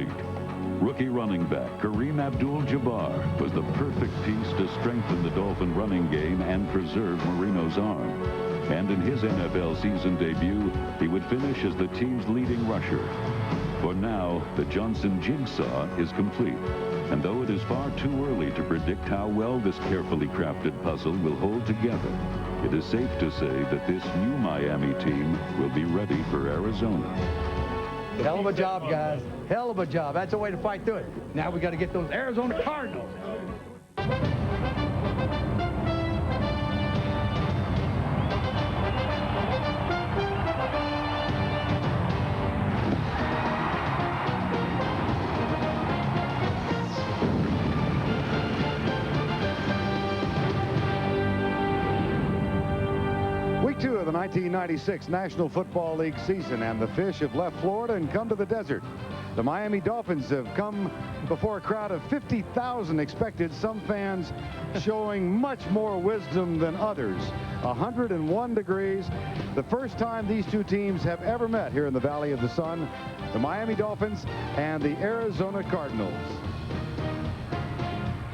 complete. Rookie running back Kareem Abdul-Jabbar was the perfect piece to strengthen the Dolphin running game and preserve Marino's arm. And in his NFL season debut, he would finish as the team's leading rusher. For now, the Johnson jigsaw is complete. And though it is far too early to predict how well this carefully crafted puzzle will hold together, it is safe to say that this new Miami team will be ready for Arizona. Hell of a job, guys. Hell of a job. That's the way to fight through it. Now we got to get those Arizona Cardinals. Week 2 of the 1996 National Football League season, and the Fish have left Florida and come to the desert. The Miami Dolphins have come before a crowd of 50,000 expected, some fans showing much more wisdom than others. 101 degrees, the first time these two teams have ever met here in the Valley of the Sun, the Miami Dolphins and the Arizona Cardinals.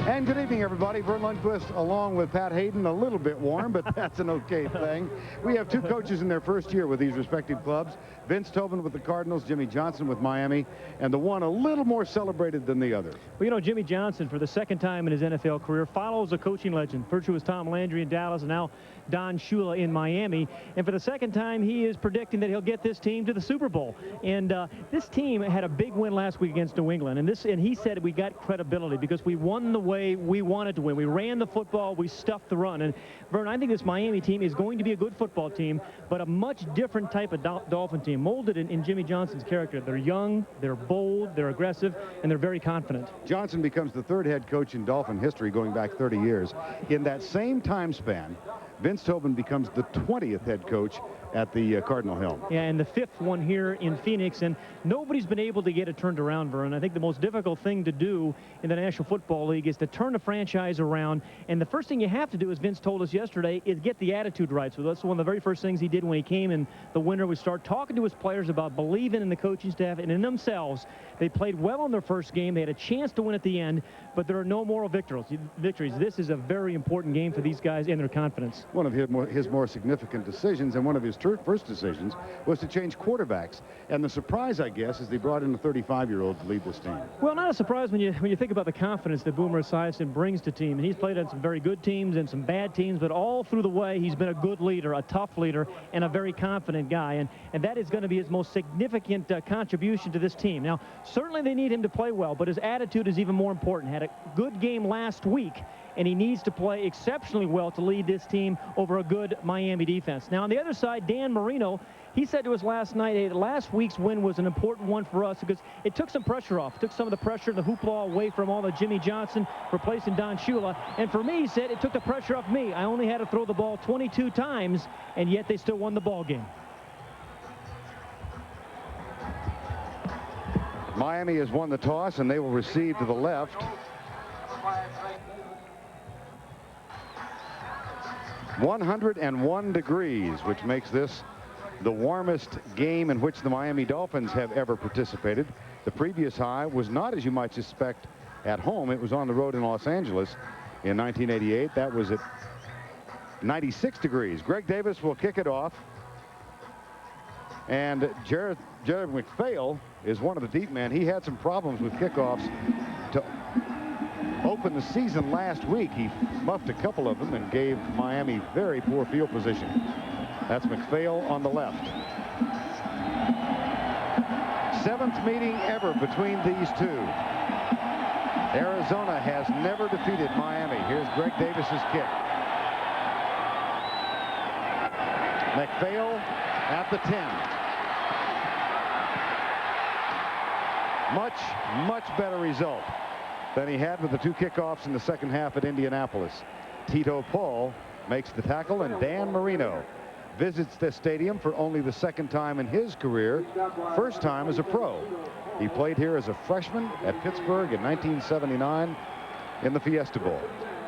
And good evening, everybody. Vern Lundquist along with Pat Hayden, a little bit warm, but that's an okay thing. We have two coaches in their first year with these respective clubs. Vince Tobin with the Cardinals, Jimmy Johnson with Miami, and the one a little more celebrated than the other. Well, you know, Jimmy Johnson, for the second time in his NFL career, follows a coaching legend. First it was Tom Landry in Dallas, and now Don Shula in Miami. And for the second time, he is predicting that he'll get this team to the Super Bowl. And this team had a big win last week against New England. And he said we got credibility because we won the way we wanted to win. We ran the football. We stuffed the run. And, Vern, I think this Miami team is going to be a good football team, but a much different type of Dolphin team, molded in Jimmy Johnson's character. They're young, they're bold, they're aggressive, and they're very confident. Johnson becomes the third head coach in Dolphin history going back 30 years. In that same time span, Vince Tobin becomes the 20th head coach at the Cardinal helm. Yeah, and the 5th one here in Phoenix, and nobody's been able to get it turned around, Vern. I think the most difficult thing to do in the National Football League is to turn a franchise around, and the first thing you have to do, as Vince told us yesterday, is get the attitude right. So that's one of the very first things he did when he came in the winter. We start talking to his players about believing in the coaching staff and in themselves. They played well in their first game. They had a chance to win at the end, but there are no moral victories. This is a very important game for these guys and their confidence. One of his more significant decisions, and one of his first decisions, was to change quarterbacks. And the surprise, I guess, is they brought in a 35-year-old to lead this team. Well, not a surprise when you think about the confidence that Boomer Esiason brings to team. And he's played on some very good teams and some bad teams, but all through the way, he's been a good leader, a tough leader, and a very confident guy. And that is going to be his most significant contribution to this team. Now, certainly they need him to play well, but his attitude is even more important. Had a good game last week, and he needs to play exceptionally well to lead this team over a good Miami defense. Now, on the other side, Dan Marino, he said to us last night, hey, last week's win was an important one for us because it took some pressure off. It took some of the pressure and the hoopla away from all the Jimmy Johnson replacing Don Shula. And for me, he said, it took the pressure off me. I only had to throw the ball 22 times, and yet they still won the ball game. Miami has won the toss, and they will receive to the left. 101 degrees, which makes this the warmest game in which the Miami Dolphins have ever participated. The previous high was not, as you might suspect, at home. It was on the road in Los Angeles in 1988. That was at 96 degrees. Greg Davis will kick it off. And Jared McPhail is one of the deep men. He had some problems with kickoffs to open the season last week. He muffed a couple of them and gave Miami very poor field position. That's McPhail on the left. 7th meeting ever between these two. Arizona has never defeated Miami. Here's Greg Davis's kick. McPhail at the 10. Much better result than he had with the 2 kickoffs in the second half at Indianapolis. Tito Paul makes the tackle, and Dan Marino visits this stadium for only the 2nd time in his career, first time as a pro. He played here as a freshman at Pittsburgh in 1979 in the Fiesta Bowl.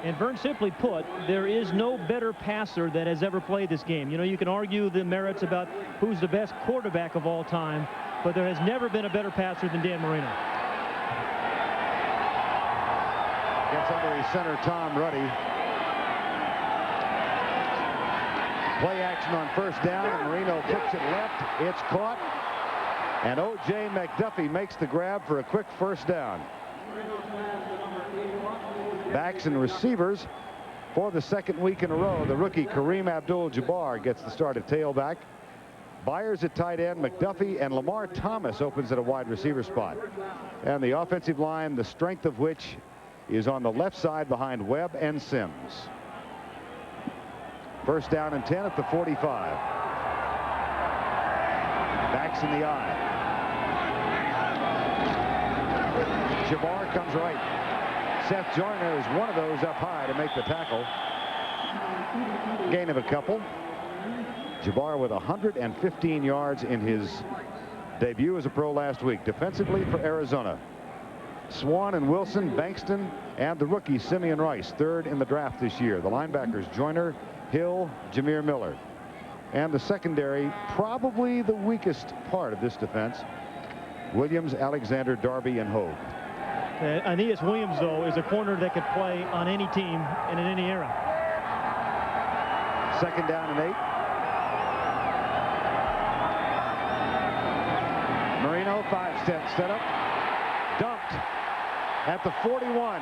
And Vern, simply put, there is no better passer that has ever played this game. You know, you can argue the merits about who's the best quarterback of all time, but there has never been a better passer than Dan Marino. Gets under his center, Tom Ruddy. Play action on first down, and Marino flips it left. It's caught, and O.J. McDuffie makes the grab for a quick first down. Backs and receivers for the second week in a row. The rookie Kareem Abdul-Jabbar gets the start at tailback. Byers at tight end, McDuffie, and Lamar Thomas opens at a wide receiver spot. And the offensive line, the strength of which is on the left side behind Webb and Sims. First down and 10 at the 45. Backs in the eye. Jabbar comes right. Seth Joyner is one of those up high to make the tackle. Gain of a couple. Jabbar with 115 yards in his debut as a pro last week. Defensively for Arizona, Swan and Wilson, Bankston, and the rookie Simeon Rice, third in the draft this year. The linebackers Joyner, Hill, Jameer Miller. And the secondary, probably the weakest part of this defense, Williams, Alexander, Darby, and Hogue. Aeneas Williams, though, is a corner that could play on any team and in any era. Second down and 8. Marino, 5-step setup. Dumped at the 41.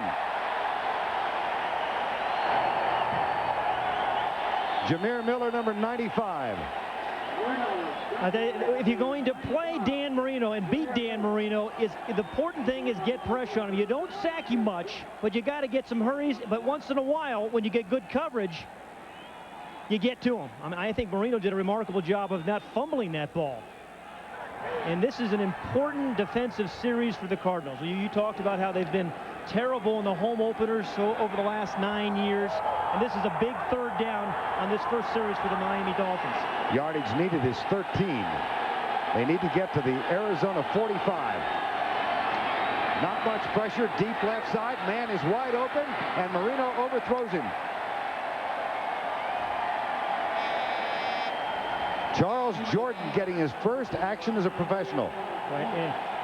Jameer Miller, number 95. If you're going to play Dan Marino and beat Dan Marino, the important thing is get pressure on him. You don't sack him much, but you got to get some hurries. But once in a while, when you get good coverage, you get to him. I mean, I think Marino did a remarkable job of not fumbling that ball. And this is an important defensive series for the Cardinals. You talked about how they've been terrible in the home openers over the last 9 years. And this is a big third down on this first series for the Miami Dolphins. Yardage needed is 13. They need to get to the Arizona 45. Not much pressure. Deep left side. Man is wide open, and Marino overthrows him. Charles Jordan getting his first action as a professional. Right,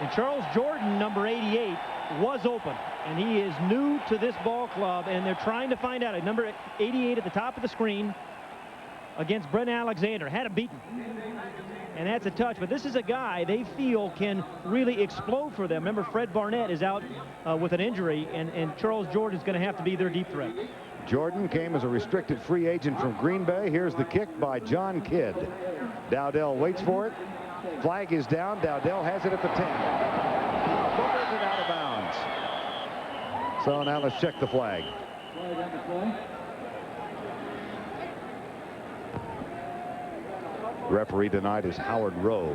and Charles Jordan, number 88, was open, and he is new to this ball club, and they're trying to find out. Number 88 at the top of the screen against Brent Alexander. Had him beaten, and that's a touch. But this is a guy they feel can really explode for them. Remember, Fred Barnett is out with an injury, and Charles Jordan is going to have to be their deep threat. Jordan came as a restricted free agent from Green Bay. Here's the kick by John Kidd. Dowdell waits for it. Flag is down. Dowdell has it at the 10. Fumbles it out of bounds. So now let's check the flag. Referee tonight is Howard Rowe.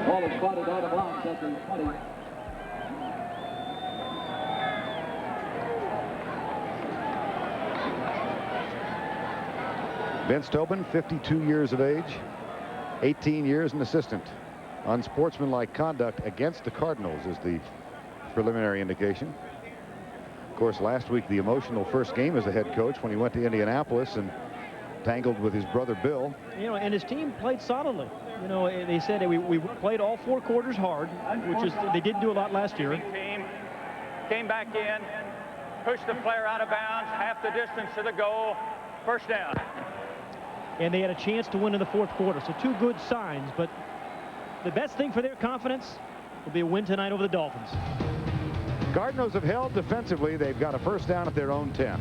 Ball is spotted out of bounds at the 20. Vince Tobin, 52 years of age, 18 years an assistant. Unsportsmanlike conduct against the Cardinals is the preliminary indication. Of course, last week, the emotional first game as a head coach when he went to Indianapolis and tangled with his brother Bill. You know, and his team played solidly. You know, they said that we played all 4 quarters hard, which is they didn't do a lot last year. Team came back in, pushed the player out of bounds, half the distance to the goal, first down. And they had a chance to win in the 4th quarter. So 2 good signs, but the best thing for their confidence will be a win tonight over the Dolphins. Cardinals have held defensively. They've got a first down at their own 10.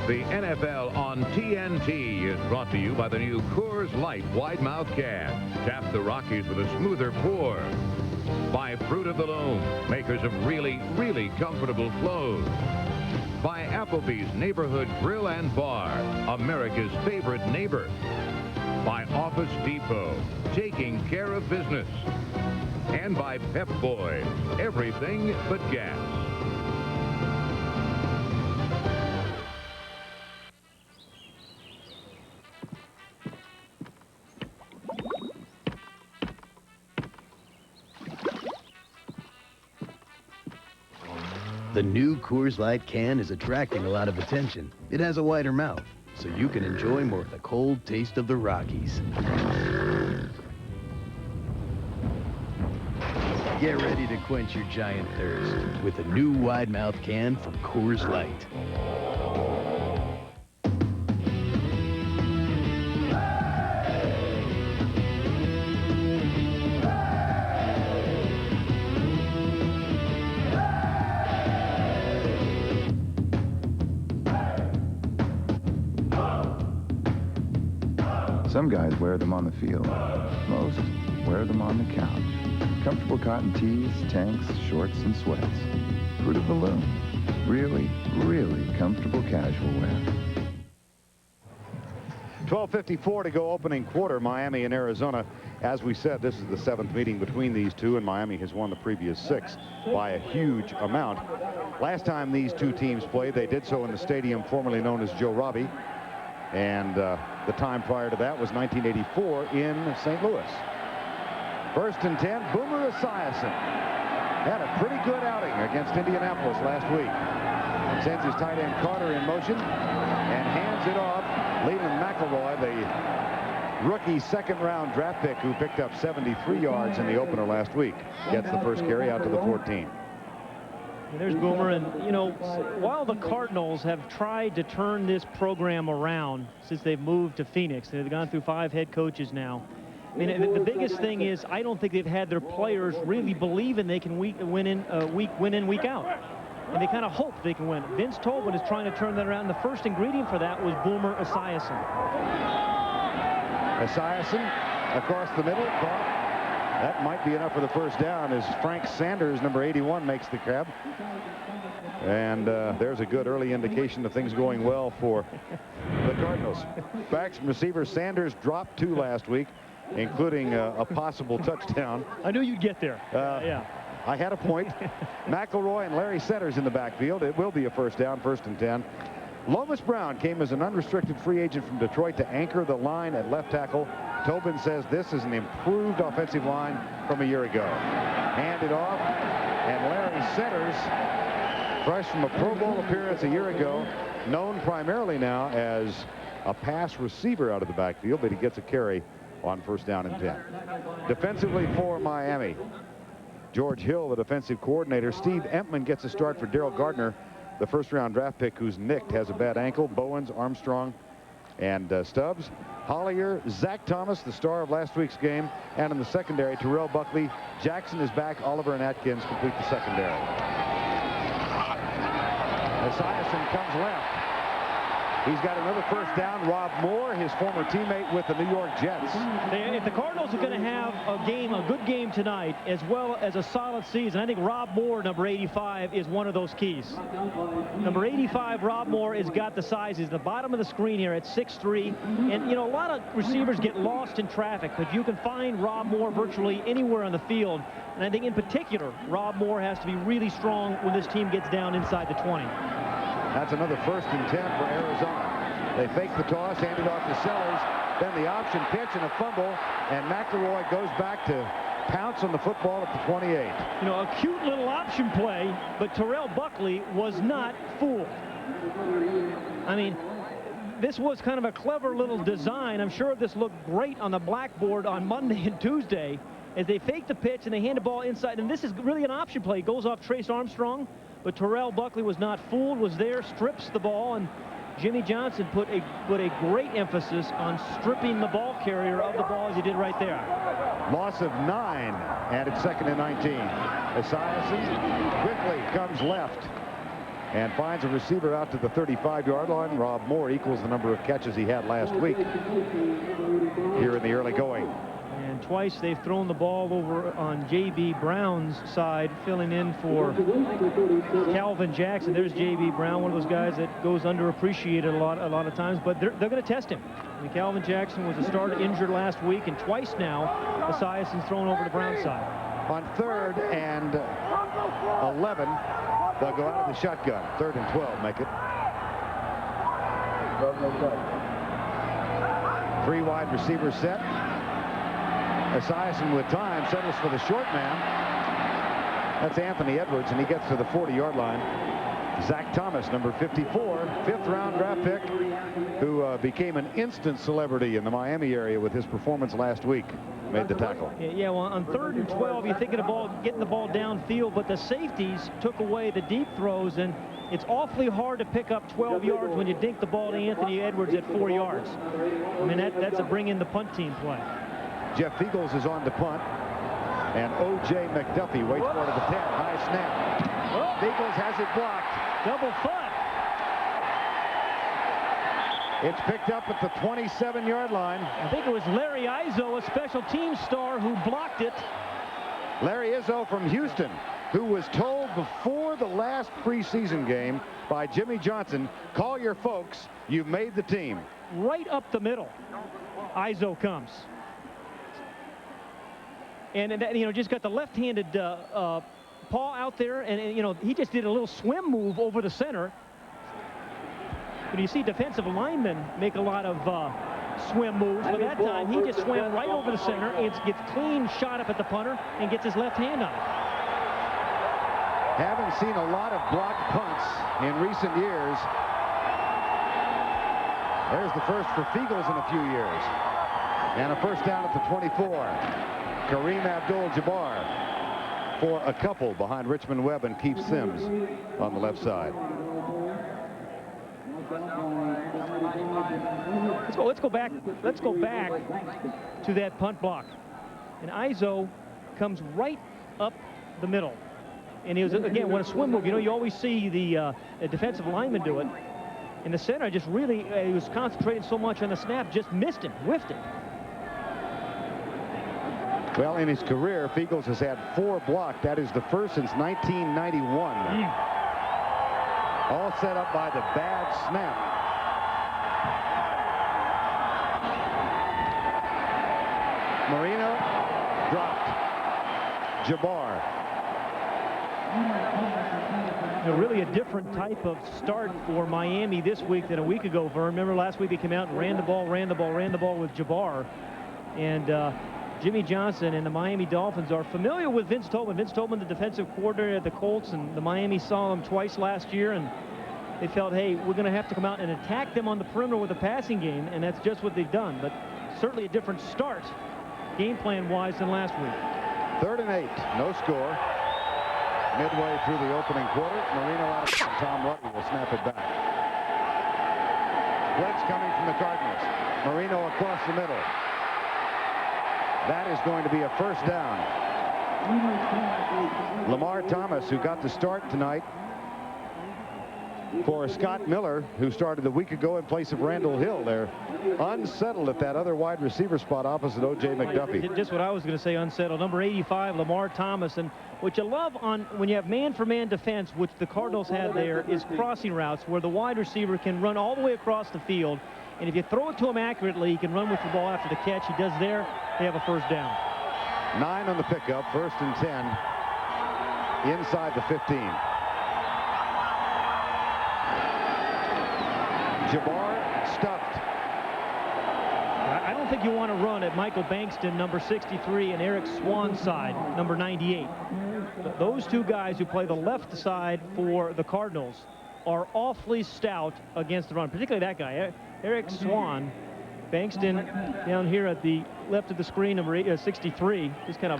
The NFL on TNT is brought to you by the new Coors Light Wide Mouth Can. Tap the Rockies with a smoother pour. By Fruit of the Loom, makers of really, really comfortable clothes. By Applebee's Neighborhood Grill and Bar, America's favorite neighbor. By Office Depot, taking care of business. And by Pep Boys, everything but gas. The new Coors Light can is attracting a lot of attention. It has a wider mouth, so you can enjoy more of the cold taste of the Rockies. Get ready to quench your giant thirst with a new wide mouth can from Coors Light. Some guys wear them on the field. Most wear them on the couch. Comfortable cotton tees, tanks, shorts, and sweats. Fruit of the Loom. Really, really comfortable casual wear. 12:54 to go opening quarter, Miami and Arizona. As we said, this is the 7th meeting between these two, and Miami has won the previous 6 by a huge amount. Last time these two teams played, they did so in the stadium formerly known as Joe Robbie. And the time prior to that was 1984 in St. Louis. 1st and 10, Boomer Esiason had a pretty good outing against Indianapolis last week. Sends his tight end Carter in motion and hands it off. Leland McElroy, the rookie 2nd-round draft pick who picked up 73 yards in the opener last week, gets the first carry out to the 14. And there's Boomer, and you know, while the Cardinals have tried to turn this program around since they've moved to Phoenix, they've gone through 5 head coaches now. I mean, the biggest thing is I don't think they've had their players really believe in they can win in, week out. And they kind of hope they can win. Vince Tobin is trying to turn that around. The first ingredient for that was Boomer Esiason. Esiason across the middle, caught. That might be enough for the first down as Frank Sanders, number 81, makes the grab. And there's a good early indication of things going well for the Cardinals. Backs and receivers, Sanders dropped 2 last week, including a possible touchdown. I knew you'd get there. Yeah. I had a point. McElroy and Larry Centers in the backfield. It will be a first down, 1st and 10. Lomas Brown came as an unrestricted free agent from Detroit to anchor the line at left tackle. Tobin says this is an improved offensive line from a year ago. Handed off, and Larry Centers, fresh from a Pro Bowl appearance a year ago, known primarily now as a pass receiver out of the backfield, but he gets a carry on 1st down and 10. Defensively for Miami, George Hill, the defensive coordinator. Steve Empman gets a start for Daryl Gardner, the 1st-round draft pick who's nicked, has a bad ankle. Bowens, Armstrong, and Stubbs. Hollier, Zach Thomas, the star of last week's game. And in the secondary, Terrell Buckley. Jackson is back. Oliver and Atkins complete the secondary. Esiason comes left. He's got another first down. Rob Moore, his former teammate with the New York Jets. If the Cardinals are going to have a good game tonight, as well as a solid season, I think Rob Moore, number 85, is one of those keys. Number 85, Rob Moore, has got the size. He's the bottom of the screen here at 6'3". And, you know, a lot of receivers get lost in traffic, but you can find Rob Moore virtually anywhere on the field. And I think in particular, Rob Moore has to be really strong when this team gets down inside the 20. That's another 1st and 10 for Arizona. They fake the toss, hand it off to Sellers, then the option pitch and a fumble, and McElroy goes back to pounce on the football at the 28. You know, a cute little option play, but Terrell Buckley was not fooled. I mean, this was kind of a clever little design. I'm sure this looked great on the blackboard on Monday and Tuesday as they fake the pitch and they hand the ball inside. And this is really an option play. It goes off Trace Armstrong. But Terrell Buckley was not fooled, was there, strips the ball, and Jimmy Johnson put a great emphasis on stripping the ball carrier of the ball as he did right there. Loss of 9, and it's 2nd and 19. Esiason quickly comes left and finds a receiver out to the 35-yard line. Rob Moore equals the number of catches he had last week here in the early going. And twice they've thrown the ball over on J.B. Brown's side, filling in for Calvin Jackson. There's J.B. Brown, one of those guys that goes underappreciated a lot of times, but they're going to test him. I mean, Calvin Jackson was a starter injured last week, and twice now Esiason's thrown over to Brown's side. On 3rd and 11, they'll go out of the shotgun. 3rd and 12 make it. 3 wide receivers set. Esiason with time settles for the short man. That's Anthony Edwards, and he gets to the 40-yard line. Zach Thomas, number 54, fifth-round draft pick, who became an instant celebrity in the Miami area with his performance last week. Made the tackle. Yeah, well, on 3rd and 12, you're thinking about getting the ball downfield, but the safeties took away the deep throws, and it's awfully hard to pick up 12 yards when you dink the ball to Anthony Edwards at 4 yards. I mean, that's a bring in the punt team play. Jeff Feagles is on to punt, and O.J. McDuffie waits for it at the 10. High snap. Feagles has it blocked. Double fudge. It's picked up at the 27-yard line. I think it was Larry Izzo, a special team star, who blocked it. Larry Izzo from Houston, who was told before the last preseason game by Jimmy Johnson, call your folks, you've made the team. Right up the middle, Izzo comes. And you know, just got the left-handed paw out there, and you know, he just did a little swim move over the center. When you see defensive linemen make a lot of swim moves, but that time he just swam right over the center and gets clean shot up at the punter and gets his left hand on it. Haven't seen a lot of blocked punts in recent years. There's the first for Feagles in a few years. And a first down at the 24. Kareem Abdul-Jabbar for a couple behind Richmond Webb and Keith Sims on the left side. Let's go back to that punt block. And Izzo comes right up the middle. And he was, again, what a swim move. You know, you always see the defensive lineman do it. And the center just really, he was concentrating so much on the snap, just missed him, whiffed it. Well, in his career, Feagles has had 4 blocked. That is the first since 1991. All set up by the bad snap. Marino dropped. Jabbar. Really a different type of start for Miami this week than a week ago, Vern. Remember last week they came out and ran the ball with Jabbar. And Jimmy Johnson and the Miami Dolphins are familiar with Vince Tobin. Vince Tobin, the defensive coordinator at the Colts, and the Miami saw them twice last year, and they felt, hey, we're going to have to come out and attack them on the perimeter with a passing game, and that's just what they've done. But certainly a different start, game plan-wise, than last week. 3rd and 8, no score. Midway through the opening quarter, Marino out of Tom Ruddy will snap it back. Blitz coming from the Cardinals. Marino across the middle. That is going to be a first down. Lamar Thomas, who got the start tonight for Scott Miller, who started a week ago in place of Randall Hill. They're unsettled at that other wide receiver spot opposite O.J. McDuffie. Just what I was going to say, unsettled. Number 85, Lamar Thomas. And what you love on when you have man-for-man defense, which the Cardinals have there, is crossing routes where the wide receiver can run all the way across the field. And if you throw it to him accurately, he can run with the ball after the catch. He does there. They have a first down. 9 on the pickup, 1st and 10 inside the 15. Jabbar stuffed. I don't think you want to run at Michael Bankston, number 63, and Eric Swan's side, number 98. Those two guys who play the left side for the Cardinals are awfully stout against the run, particularly that guy, Eric Swan. Bankston down here at the left of the screen, number 63, just kind of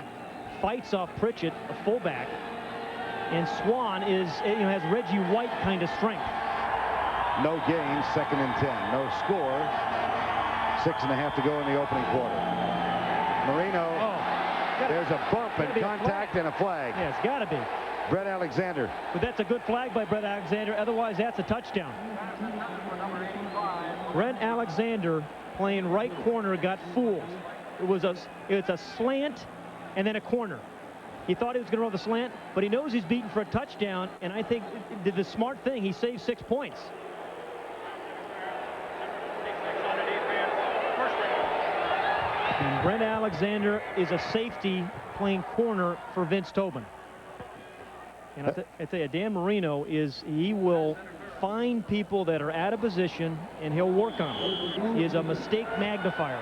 fights off Pritchett, a fullback. And Swan is, has Reggie White kind of strength. No gain, 2nd and 10. No score. 6.5 to go in the opening quarter. Marino, there's a bump and contact and a flag. Yeah, it's got to be. Brett Alexander. But that's a good flag by Brett Alexander. Otherwise, that's a touchdown. Brett Alexander, playing right corner, got fooled. It's a slant and then a corner. He thought he was going to roll the slant, but he knows he's beaten for a touchdown, and I think did the smart thing. He saved 6 points. And Brent Alexander is a safety playing corner for Vince Tobin. And I tell you, Dan Marino he will find people that are out of position, and he'll work on them. He is a mistake magnifier.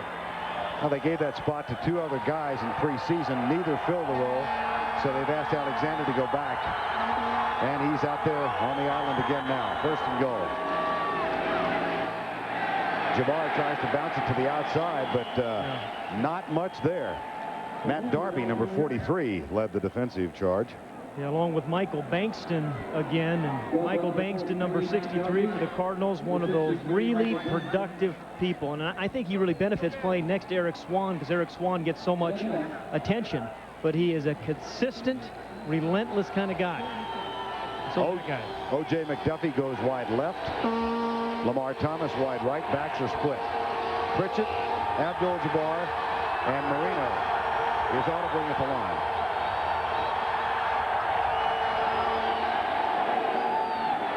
Well, they gave that spot to 2 other guys in preseason. Neither filled the role, so they've asked Alexander to go back. And he's out there on the island again now. First and goal. Jabbar tries to bounce it to the outside, but not much there. Matt Darby, number 43, led the defensive charge. Yeah, along with Michael Bankston again. And Michael Bankston, number 63 for the Cardinals, one of those really productive people. And I think he really benefits playing next to Eric Swan, because Eric Swan gets so much attention. But he is a consistent, relentless kind of guy. So O.J. McDuffie goes wide left. Lamar Thomas wide right. Backs are split. Pritchett, Abdul-Jabbar, and Marino is audibly at the line.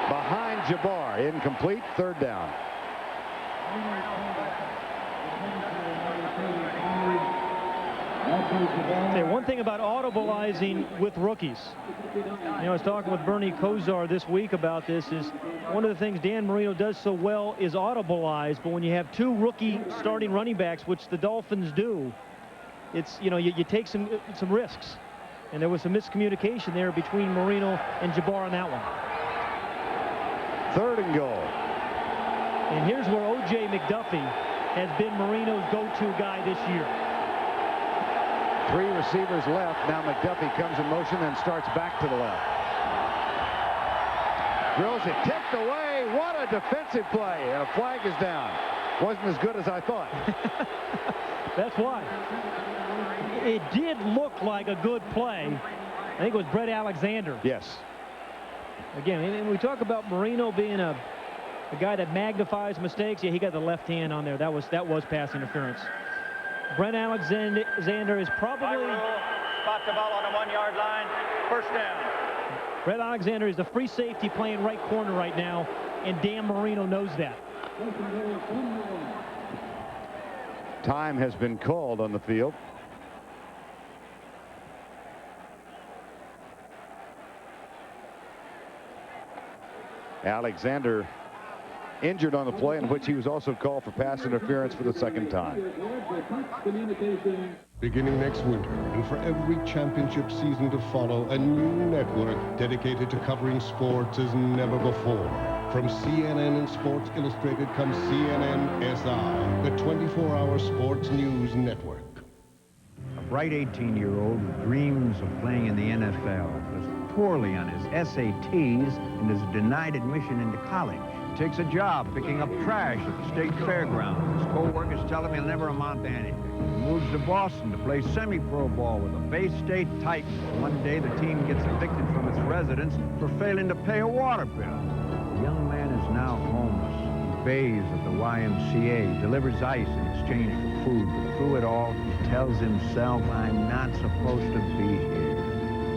Behind Jabbar, incomplete, third down. Say one thing about audibilizing with rookies. You know, I was talking with Bernie Kosar this week about this. Is one of the things Dan Marino does so well is audibilize, but when you have two rookie starting running backs, which the Dolphins do, it's, you know, you take some risks. And there was some miscommunication there between Marino and Jabbar on that one. Third and goal. And here's where O.J. McDuffie has been Marino's go-to guy this year. Three receivers left. Now McDuffie comes in motion and starts back to the left. Drills it, tipped away. What a defensive play. And a flag is down. Wasn't as good as I thought. That's why. It did look like a good play. I think it was Brett Alexander. Yes. Again, and we talk about Marino being a guy that magnifies mistakes. Yeah, he got the left hand on there. That was pass interference. Brent Alexander is probably... Spot the ball on the 1-yard line. First down. Brent Alexander is the free safety playing right corner right now, and Dan Marino knows that. Time has been called on the field. Alexander injured on the play, in which he was also called for pass interference for the second time. Beginning next winter, and for every championship season to follow, a new network dedicated to covering sports as never before. From CNN and Sports Illustrated comes CNN SI, the 24-hour sports news network. A bright 18-year-old who dreams of playing in the NFL does poorly on his SATs and is denied admission into college. Takes a job picking up trash at the state fairground. His co-workers tell him he'll never amount to anything. He moves to Boston to play semi-pro ball with the Bay State Titans. One day the team gets evicted from its residence for failing to pay a water bill. The young man is now homeless. He bathes at the YMCA, delivers ice in exchange for food. But through it all, he tells himself, I'm not supposed to be here.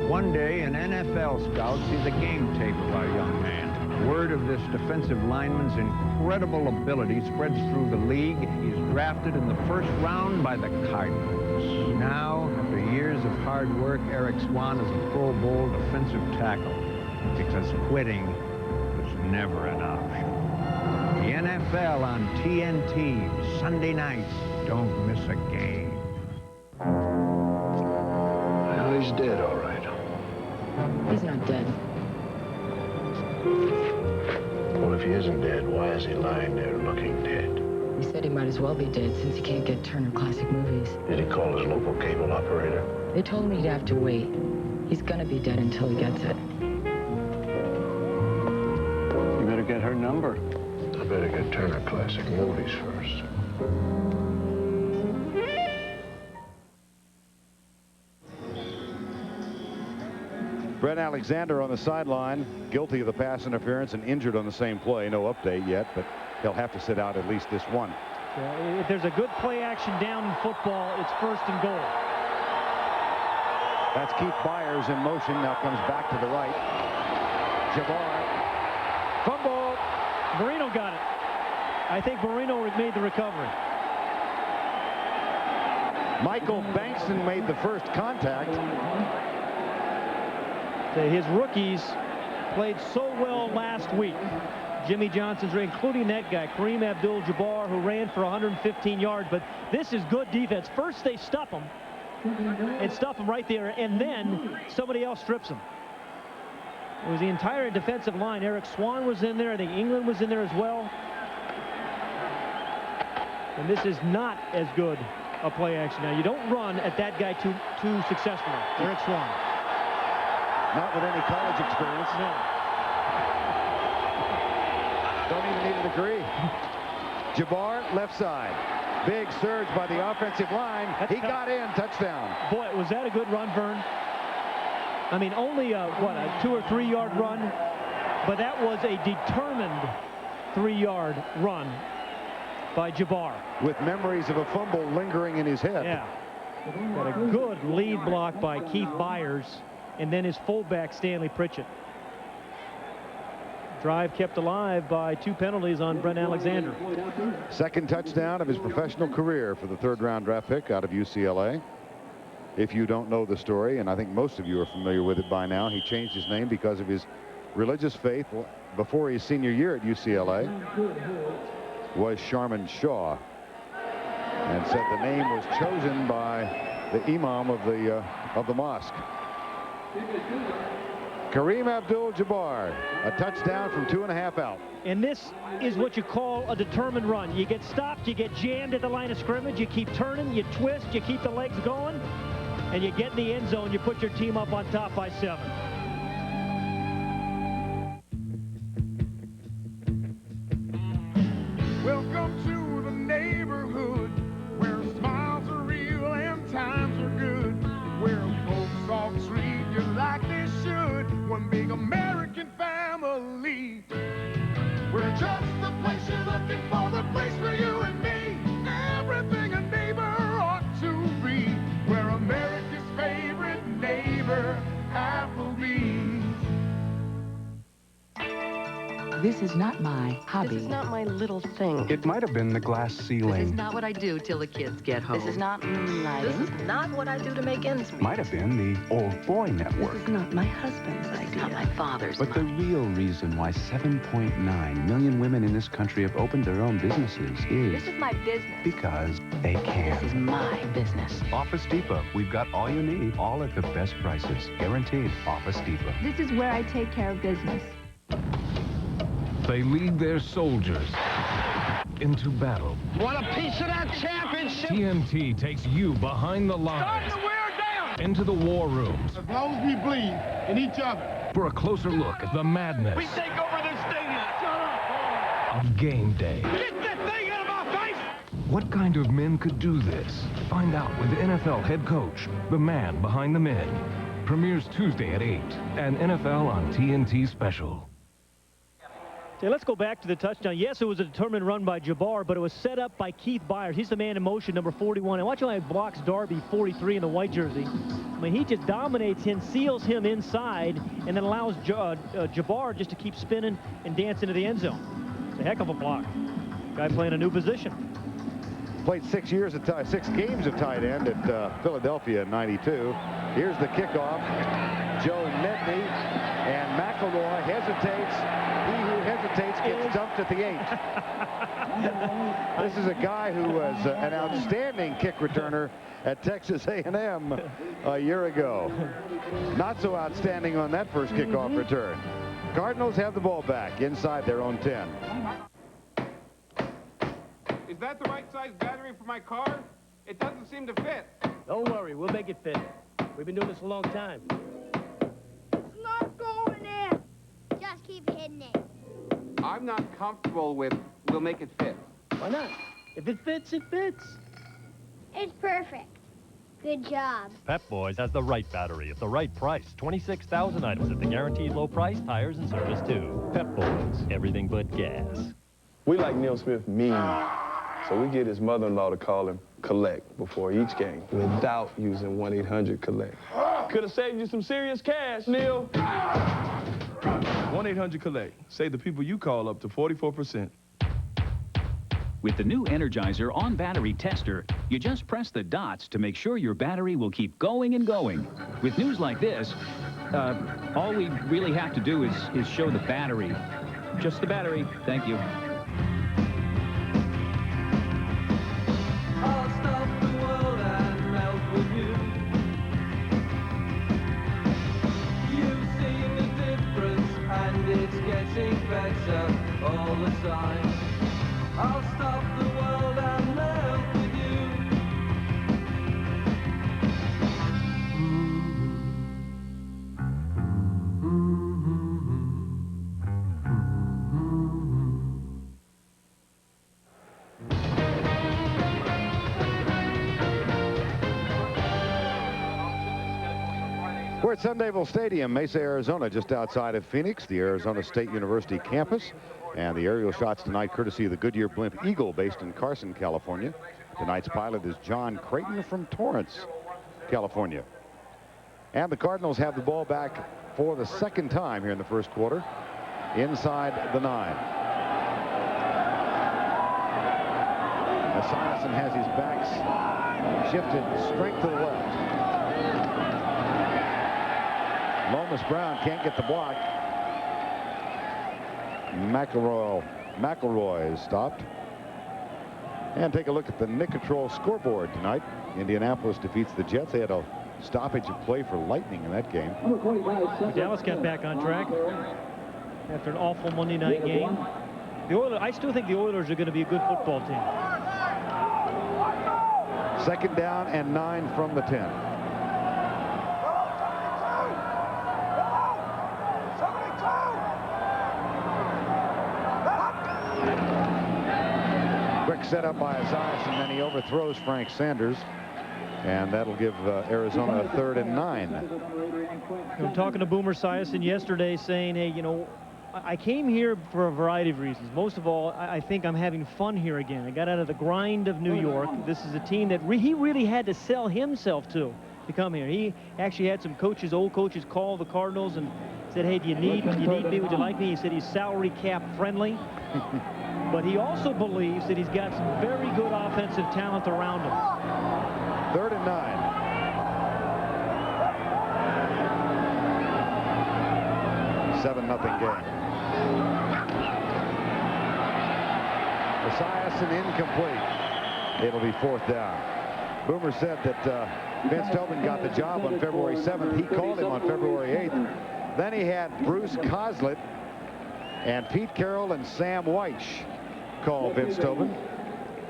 One day, an NFL scout sees a game tape of our young man. Word of this defensive lineman's incredible ability spreads through the league. He's drafted in the first round by the Cardinals. Now, after years of hard work, Eric Swan is a Pro Bowl defensive tackle because quitting was never an option. The NFL on TNT, Sunday nights. Don't miss a game. Well, he's dead, all right. He's not dead. Well, if he isn't dead, why is he lying there looking dead? He said he might as well be dead since he can't get Turner Classic Movies. Did he call his local cable operator? They told him he'd have to wait. He's gonna be dead until he gets it. You better get her number. I better get Turner Classic Movies first. Brent Alexander on the sideline, guilty of the pass interference and injured on the same play. No update yet, but he'll have to sit out at least this one. If there's a good play action down in football, it's first and goal. That's Keith Byers in motion. Now comes back to the right. Jabbar. Fumble. Marino got it. I think Marino made the recovery. Michael Bankston made the first contact. His rookies played so well last week. Jimmy Johnson's, including that guy, Kareem Abdul-Jabbar, who ran for 115 yards. But this is good defense. First they stuff him and stuff him right there, and then somebody else strips him. It was the entire defensive line. Eric Swan was in there. I think England was in there as well. And this is not as good a play action. Now, you don't run at that guy too successfully. Eric Swan. Not with any college experience. No. Don't even need a degree. Jabbar, left side. Big surge by the offensive line. He got in. Touchdown. Boy, was that a good run, Vern? I mean, only a 2 or 3 yard run, but that was a determined 3-yard run by Jabbar. With memories of a fumble lingering in his head. Yeah. Got a good lead block by Keith Byers, and then his fullback, Stanley Pritchett. Drive kept alive by 2 penalties on Brent Alexander. Second touchdown of his professional career for the 3rd-round draft pick out of UCLA. If you don't know the story, and I think most of you are familiar with it by now, he changed his name because of his religious faith before his senior year at UCLA. Was Sharman Shaw, and said the name was chosen by the imam of the mosque. Kareem Abdul-Jabbar, a touchdown from 2.5 out. And this is what you call a determined run. You get stopped, you get jammed at the line of scrimmage, you keep turning, you twist, you keep the legs going, and you get in the end zone, you put your team up on top by 7. Welcome to the neighborhood where smiles are real and times are good, where folks all treat you like they should. One big American family. We're just the place you're looking for, the place for you and me. Everything a neighbor ought to be. We're America's favorite neighbor, Applebee's. This is not my hobby. This is not my little thing. It might have been the glass ceiling. This is not what I do till the kids get home. This is not moonlighting. This is not what I do to make ends meet. Might have been the Old Boy Network. This is not my husband's idea. It's not my father's But the real reason why 7.9 million women in this country have opened their own businesses is... This is my business. Because they can. This is my business. Office Depot. We've got all you need, all at the best prices. Guaranteed. Office Depot. This is where I take care of business. They lead their soldiers into battle. Want a piece of that championship? TNT takes you behind the lines, into the war rooms. As long as we bleed in each other. For a closer look at the madness We take over this stadium. Shut up. of game day. Get that thing out of my face! What kind of men could do this? Find out with NFL head coach, the man behind the men. Premieres Tuesday at 8, and NFL on TNT Special. Okay, let's go back to the touchdown. Yes, it was a determined run by Jabbar, but it was set up by Keith Byers. He's the man in motion, number 41. And watch how he blocks Darby, 43, in the white jersey. I mean, he just dominates him, seals him inside, and then allows Jabbar just to keep spinning and dance into the end zone. It's a heck of a block. Guy playing a new position. Played 6 games of tight end at Philadelphia in '92. Here's the kickoff. Joe Medney, and McElroy hesitates. He who hesitates gets dumped at the 8. This is a guy who was an outstanding kick returner at Texas A&M a year ago. Not so outstanding on that first kickoff return. Cardinals have the ball back inside their own 10. Is that the right size battery for my car? It doesn't seem to fit. Don't worry, we'll make it fit. We've been doing this a long time. It's not going in. Just keep hitting it. I'm not comfortable with we'll make it fit. Why not? If it fits, it fits. It's perfect. Good job. Pep Boys has the right battery at the right price. 26,000 items at the guaranteed low price, tires and service too. Pep Boys, everything but gas. We like Neil Smith mean, so we get his mother-in-law to call him collect before each game without using 1-800-COLLECT. Could have saved you some serious cash, Neil. 1-800-COLLECT. Save the people you call up to 44%. With the new Energizer on-battery tester, you just press the dots to make sure your battery will keep going and going. With news like this, all we really have to do is show the battery. Just the battery. Thank you. We're at Sun-Devil Stadium, Mesa, Arizona, just outside of Phoenix, the Arizona State University campus. And the aerial shots tonight courtesy of the Goodyear Blimp Eagle based in Carson, California. Tonight's pilot is John Creighton from Torrance, California. And the Cardinals have the ball back for the second time here in the first quarter, inside the 9. Esiason has his backs shifted straight to the left. Lomas Brown can't get the block. McElroy is stopped. And take a look at the Nick Control scoreboard tonight. Indianapolis defeats the Jets. They had a stoppage of play for Lightning in that game. Dallas got back on track after an awful Monday night game. The Oilers, I still think the Oilers are going to be a good football team. Second down and 9 from the 10. Quick setup by Esiason, and then he overthrows Frank Sanders. And that'll give Arizona a 3rd and 9. I'm talking to Boomer Esiason yesterday saying, hey, you know, I came here for a variety of reasons. Most of all, I think I'm having fun here again. I got out of the grind of New York. This is a team that he really had to sell himself to come here. He actually had some coaches, old coaches, call the Cardinals and said, hey, do you need me? Would you like me? He said he's salary cap friendly. But he also believes that he's got some very good offensive talent around him. 3rd and 9. $7-0 game. Esiason incomplete. It'll be 4th down. Boomer said that Vince Tobin got the job on February 7th. He called him on February 8th. Then he had Bruce Coslett and Pete Carroll and Sam Weich call Vince Tobin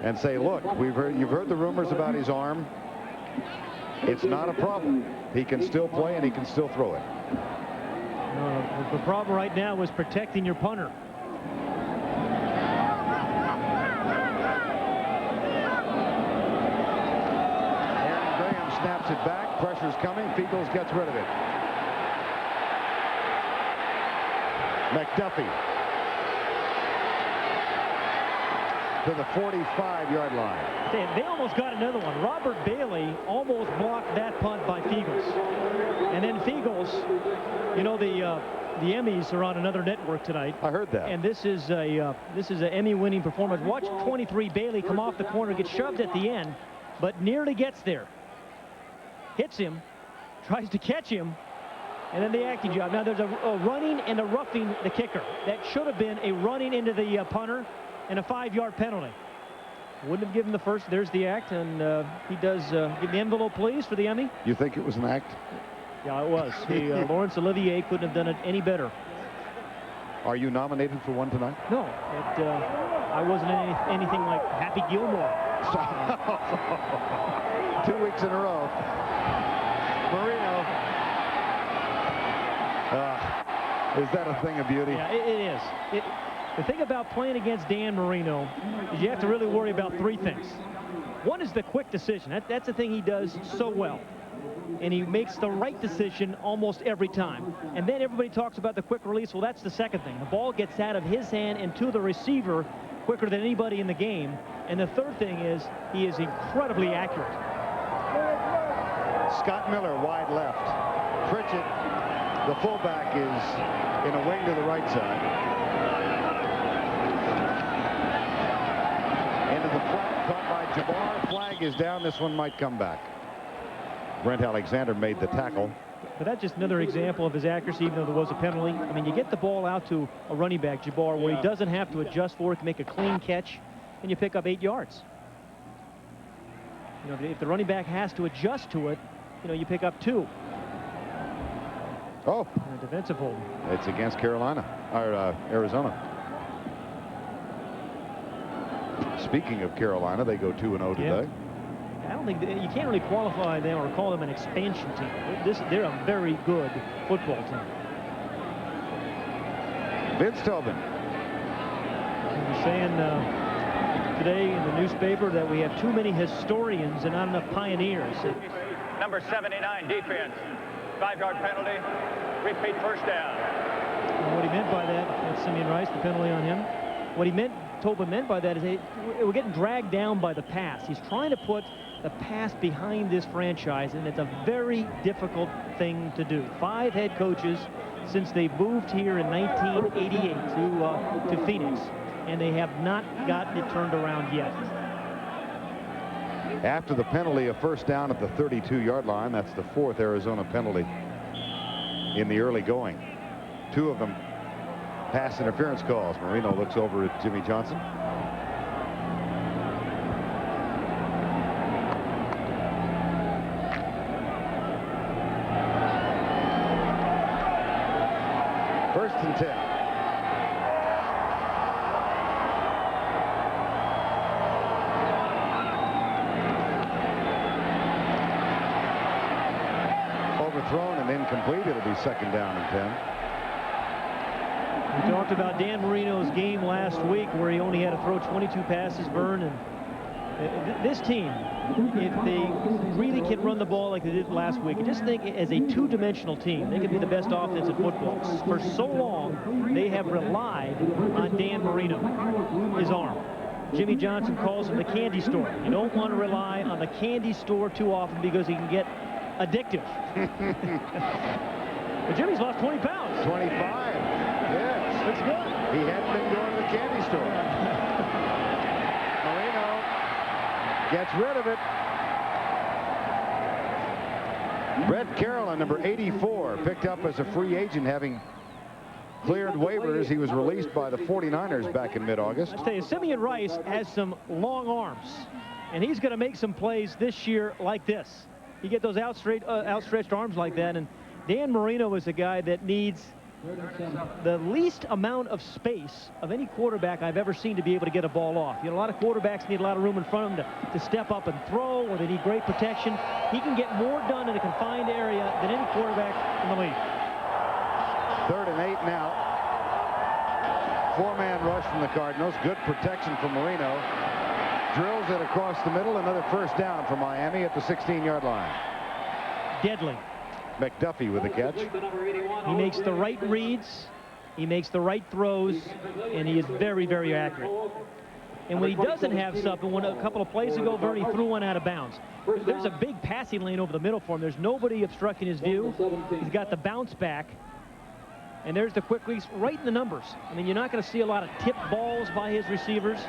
and say, look, you've heard the rumors about his arm. It's not a problem. He can still play and he can still throw it. The problem right now is protecting your punter. Aaron Graham snaps it back. Pressure's coming. Fiegels gets rid of it. McDuffie to the 45-yard line. They almost got another one. Robert Bailey almost blocked that punt by Fiegels. And then Fiegels, you know, the Emmys are on another network tonight. I heard that. And this is an Emmy-winning performance. Watch 23 Bailey come off the corner, get shoved at the end, but nearly gets there. Hits him, tries to catch him, and then the acting job. Now there's a running and a roughing the kicker. That should have been a running into the punter and a 5-yard penalty. Wouldn't have given the first. There's the act, and he does give the envelope, please, for the Emmy. You think it was an act? Yeah, it was. Laurence Olivier couldn't have done it any better. Are you nominated for one tonight? No, I wasn't anything like Happy Gilmore. 2 weeks in a row. Marino. Is that a thing of beauty? Yeah, it is. The thing about playing against Dan Marino is you have to really worry about 3 things. One is the quick decision. That's the thing he does so well. And he makes the right decision almost every time. And then everybody talks about the quick release. Well, that's the second thing. The ball gets out of his hand and to the receiver quicker than anybody in the game. And the third thing is he is incredibly accurate. Scott Miller wide left. Pritchett, the fullback, is in a wing to the right side. Into the flat, caught by Jabbar. Flag is down. This one might come back. Brent Alexander made the tackle. But that's just another example of his accuracy, even though there was a penalty. I mean, you get the ball out to a running back, Jabbar, where he doesn't have to adjust for it, can make a clean catch, and you pick up 8 yards. You know, if the running back has to adjust to it, you know, you pick up 2. Oh. And a defensive hold. It's against Carolina, or Arizona. Speaking of Carolina, they go 2-0 today. I don't think you can't really qualify them or call them an expansion team. They're a very good football team. Vince Tobin. He was saying today in the newspaper that we have too many historians and not enough pioneers. Number 79 defense. 5-yard penalty. Repeat first down. And what he meant by that's Simeon Rice, the penalty on him. What Tobin meant by that is we're getting dragged down by the pass. He's trying to put the pass behind this franchise, and it's a very difficult thing to do. 5 head coaches since they moved here in 1988 to Phoenix, and they have not gotten it turned around yet. After the penalty, a first down at the 32-yard line. That's the 4th Arizona penalty in the early going. 2 of them pass interference calls. Marino looks over at Jimmy Johnson. First and 10. Overthrown and incomplete. It'll be second down and 10. We talked about Dan Marino's game last week where he only had to throw 22 passes, Vern, and this team, if they really can run the ball like they did last week, just think as a two-dimensional team, they could be the best offense in football. For so long, they have relied on Dan Marino, his arm. Jimmy Johnson calls him the candy store. You don't want to rely on the candy store too often because he can get addictive. But Jimmy's lost 20 pounds. 25. Yes. That's good. He hadn't been going to the candy store. Marino gets rid of it. Brett Carolyn, number 84, picked up as a free agent, having cleared waivers. He was released by the 49ers back in mid-August. I'll tell you, Simeon Rice has some long arms, and he's going to make some plays this year like this. You get those outstretched arms like that, and Dan Marino is a guy that needs the least amount of space of any quarterback I've ever seen to be able to get a ball off. You know, a lot of quarterbacks need a lot of room in front of them to step up and throw, or they need great protection. He can get more done in a confined area than any quarterback in the league. 3rd and 8 now. 4-man rush from the Cardinals. Good protection from Marino. Drills it across the middle. Another first down for Miami at the 16-yard line. Deadly. McDuffie with the catch. He makes the right reads, he makes the right throws, and he is very, very accurate. And when he doesn't have something, a couple of plays ago, Vern, he threw one out of bounds. There's a big passing lane over the middle for him. There's nobody obstructing his view. He's got the bounce back. And there's the quick release right in the numbers. I mean, you're not going to see a lot of tip balls by his receivers.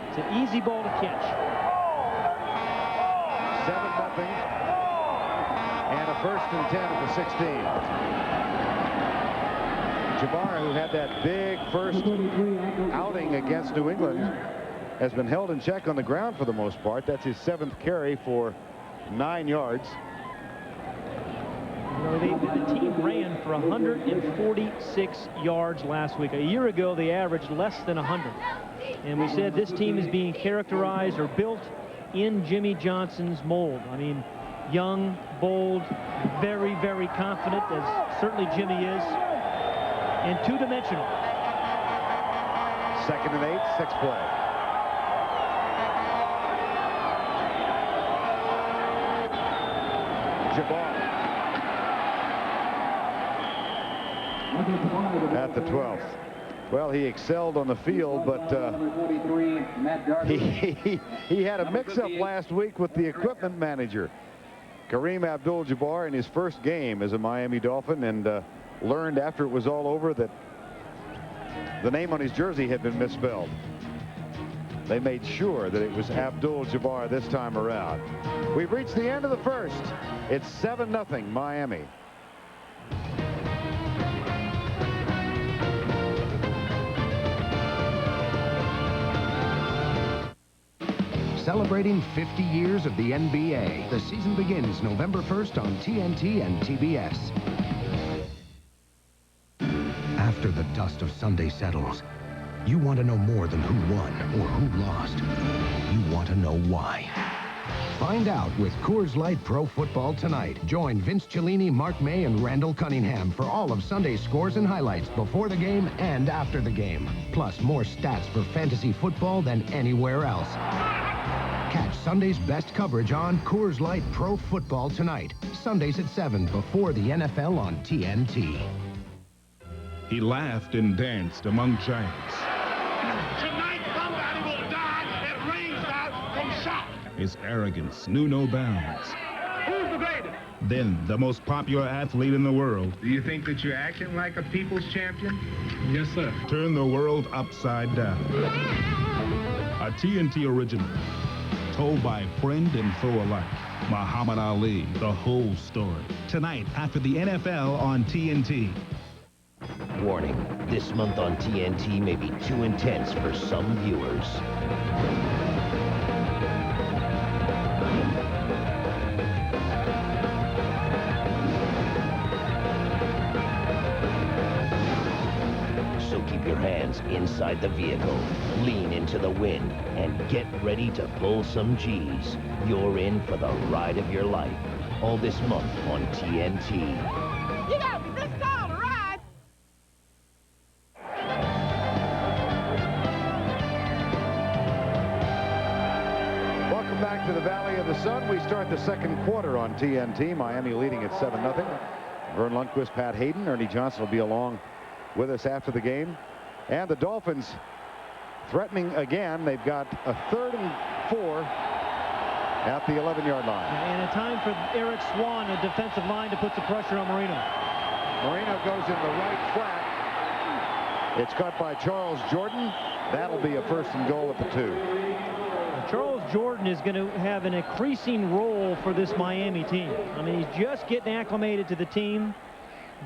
It's an easy ball to catch. 7-0. And a first and 10 at the 16. Jabbar, who had that big first outing against New England, has been held in check on the ground for the most part. That's his 7th carry for 9 yards. You know, the team ran for 146 yards last week. A year ago, they averaged less than 100. And we said this team is being characterized or built in Jimmy Johnson's mold. I mean, young, bold, very, very confident, as certainly Jimmy is, and two-dimensional. 2nd and 8, 6 play. Jabbar at the 12th. Well, he excelled on the field, but he had a mix-up last week with the equipment manager, Kareem Abdul-Jabbar, in his first game as a Miami Dolphin, and learned after it was all over that the name on his jersey had been misspelled. They made sure that it was Abdul-Jabbar this time around. We've reached the end of the first. It's 7-0 Miami. Celebrating 50 years of the NBA. The season begins November 1st on TNT and TBS. After the dust of Sunday settles, you want to know more than who won or who lost. You want to know why. Find out with Coors Light Pro Football tonight. Join Vince Cellini, Mark May, and Randall Cunningham for all of Sunday's scores and highlights before the game and after the game. Plus more stats for fantasy football than anywhere else. Catch Sunday's best coverage on Coors Light Pro Football tonight. Sundays at 7 before the NFL on TNT. He laughed and danced among giants. Tonight, somebody will die at ringside from shock. His arrogance knew no bounds. Who's the greatest? Then, the most popular athlete in the world. Do you think that you're acting like a people's champion? Yes, sir. Turned the world upside down. A TNT original. Told by friend and foe alike. Muhammad Ali, the whole story. Tonight, after the NFL on TNT. Warning, this month on TNT may be too intense for some viewers. So keep your hands inside the vehicle, lean into the wind, and get ready to pull some G's. You're in for the ride of your life. All this month on TNT. You gotta be this tall to ride. Welcome back to the Valley of the Sun. We start the second quarter on TNT. Miami leading at 7-0. Vern Lundquist, Pat Hayden, Ernie Johnson will be along with us after the game. And the Dolphins threatening again. They've got a 3rd and 4 at the 11-yard line. And a time for Eric Swan, a defensive line, to put the pressure on Marino. Marino goes in the right flat. It's caught by Charles Jordan. That'll be a 1st and goal at the 2. Charles Jordan is going to have an increasing role for this Miami team. I mean, he's just getting acclimated to the team,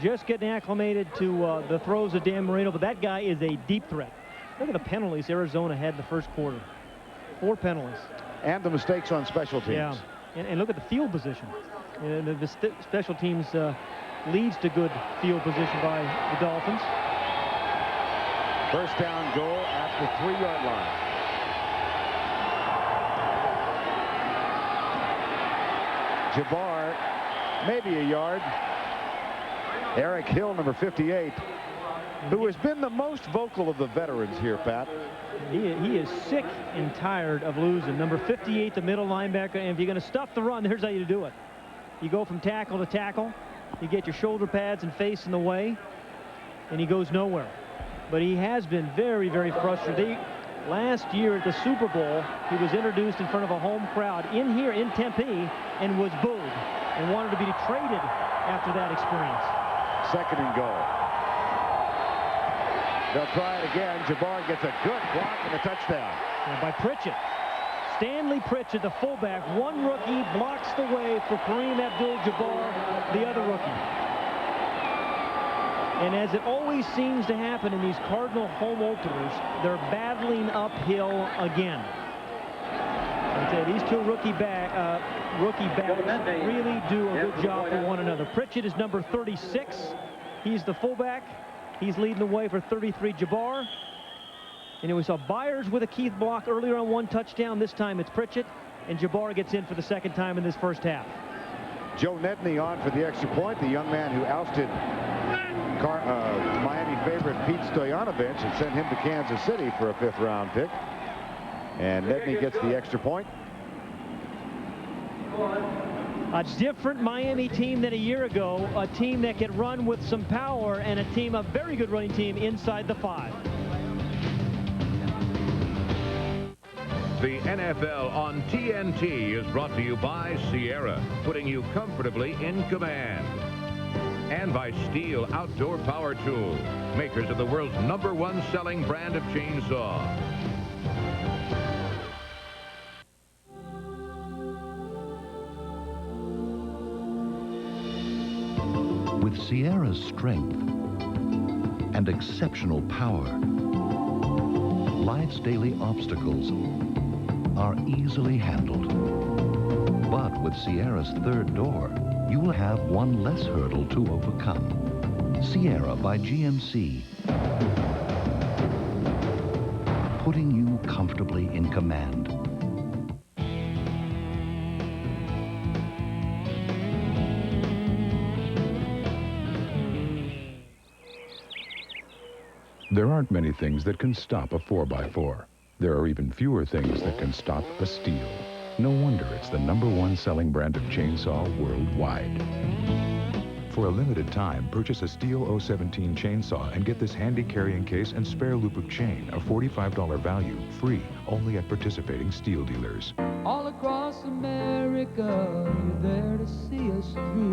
just getting acclimated to the throws of Dan Marino, but that guy is a deep threat. Look at the penalties Arizona had in the first quarter. 4 penalties. And the mistakes on special teams. Yeah, and look at the field position. And the special teams leads to good field position by the Dolphins. 1st down goal at the 3-yard line. Jabbar, maybe a yard. Eric Hill, number 58, who has been the most vocal of the veterans here, Pat. He is sick and tired of losing. Number 58, the middle linebacker. And if you're going to stuff the run, here's how you do it. You go from tackle to tackle. You get your shoulder pads and face in the way, and he goes nowhere. But he has been very, very frustrated. Last year at the Super Bowl, he was introduced in front of a home crowd in here in Tempe and was booed and wanted to be traded after that experience. 2nd and goal. They'll try it again. Jabbar gets a good block and a touchdown. And by Pritchett. Stanley Pritchett, the fullback. One rookie blocks the way for Kareem Abdul-Jabbar, the other rookie. And as it always seems to happen in these Cardinal home openers, they're battling uphill again. I tell you, these 2 rookie backs really do a good job for one another. Pritchett is number 36. He's the fullback. He's leading the way for 33, Jabbar. And we saw Byers with a Keith block earlier on 1 touchdown. This time it's Pritchett, and Jabbar gets in for the 2nd time in this first half. Joe Nedney on for the extra point. The young man who ousted Miami favorite Pete Stoyanovich and sent him to Kansas City for a 5th-round pick. And Nedney gets the extra point. A different Miami team than a year ago. A team that can run with some power, and a very good running team inside the 5. The NFL on TNT is brought to you by Sierra, putting you comfortably in command. And by Steel Outdoor Power Tools, makers of the world's #1 selling brand of chainsaw. With Sierra's strength and exceptional power, life's daily obstacles are easily handled. But with Sierra's 3rd door, you will have one less hurdle to overcome. Sierra by GMC. Putting you comfortably in command. There aren't many things that can stop a 4x4. There are even fewer things that can stop a steal. No wonder it's the #1 selling brand of chainsaw worldwide. For a limited time, purchase a Steel 017 chainsaw and get this handy carrying case and spare loop of chain, a $45 value, free, only at participating Steel dealers. All across America, you're there to see us through.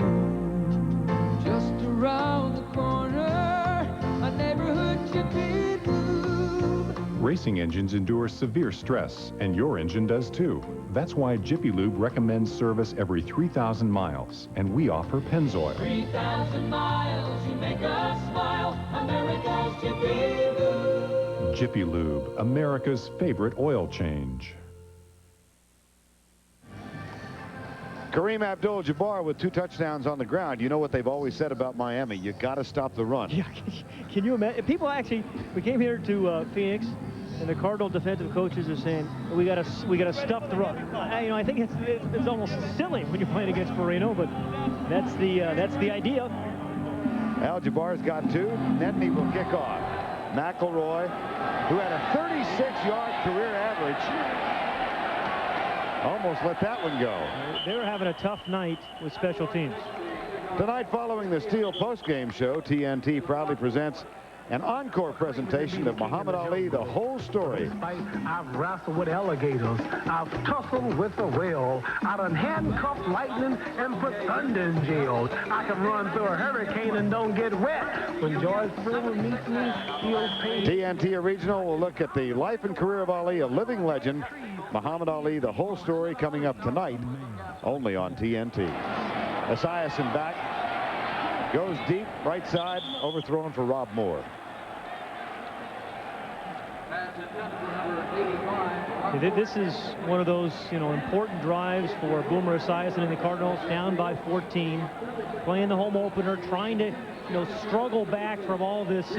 Just around the corner, a neighborhood Jiffy Lube. Racing engines endure severe stress, and your engine does too. That's why Jiffy Lube recommends service every 3,000 miles, and we offer Pennzoil. 3,000 miles, you make us smile, America's Jiffy Lube. Jiffy Lube, America's favorite oil change. Kareem Abdul-Jabbar with 2 touchdowns on the ground. You know what they've always said about Miami. You got to stop the run. Yeah, can you imagine? People actually, we came here to Phoenix, and the Cardinal defensive coaches are saying we got to stuff the run. I think it's almost silly when you're playing against Marino, but that's the idea. Al-Jabbar's got 2. Nedney will kick off. McElroy, who had a 36-yard career average, almost let that one go. They're having a tough night with special teams. Tonight, following the Steel postgame show, TNT proudly presents an encore presentation of Muhammad Ali, The Whole Story. I've wrestled with alligators. I've tussled with a whale. I done handcuffed lightning and put thunder in jail. I can run through a hurricane and don't get wet. When George Foreman meets me, feels pain. TNT Original will look at the life and career of Ali, a living legend. Muhammad Ali, The Whole Story, coming up tonight, only on TNT. Esiason back, goes deep, right side, overthrown for Rob Moore. This is one of those, important drives for Boomer Esiason and the Cardinals, down by 14, playing the home opener, trying to, struggle back from all this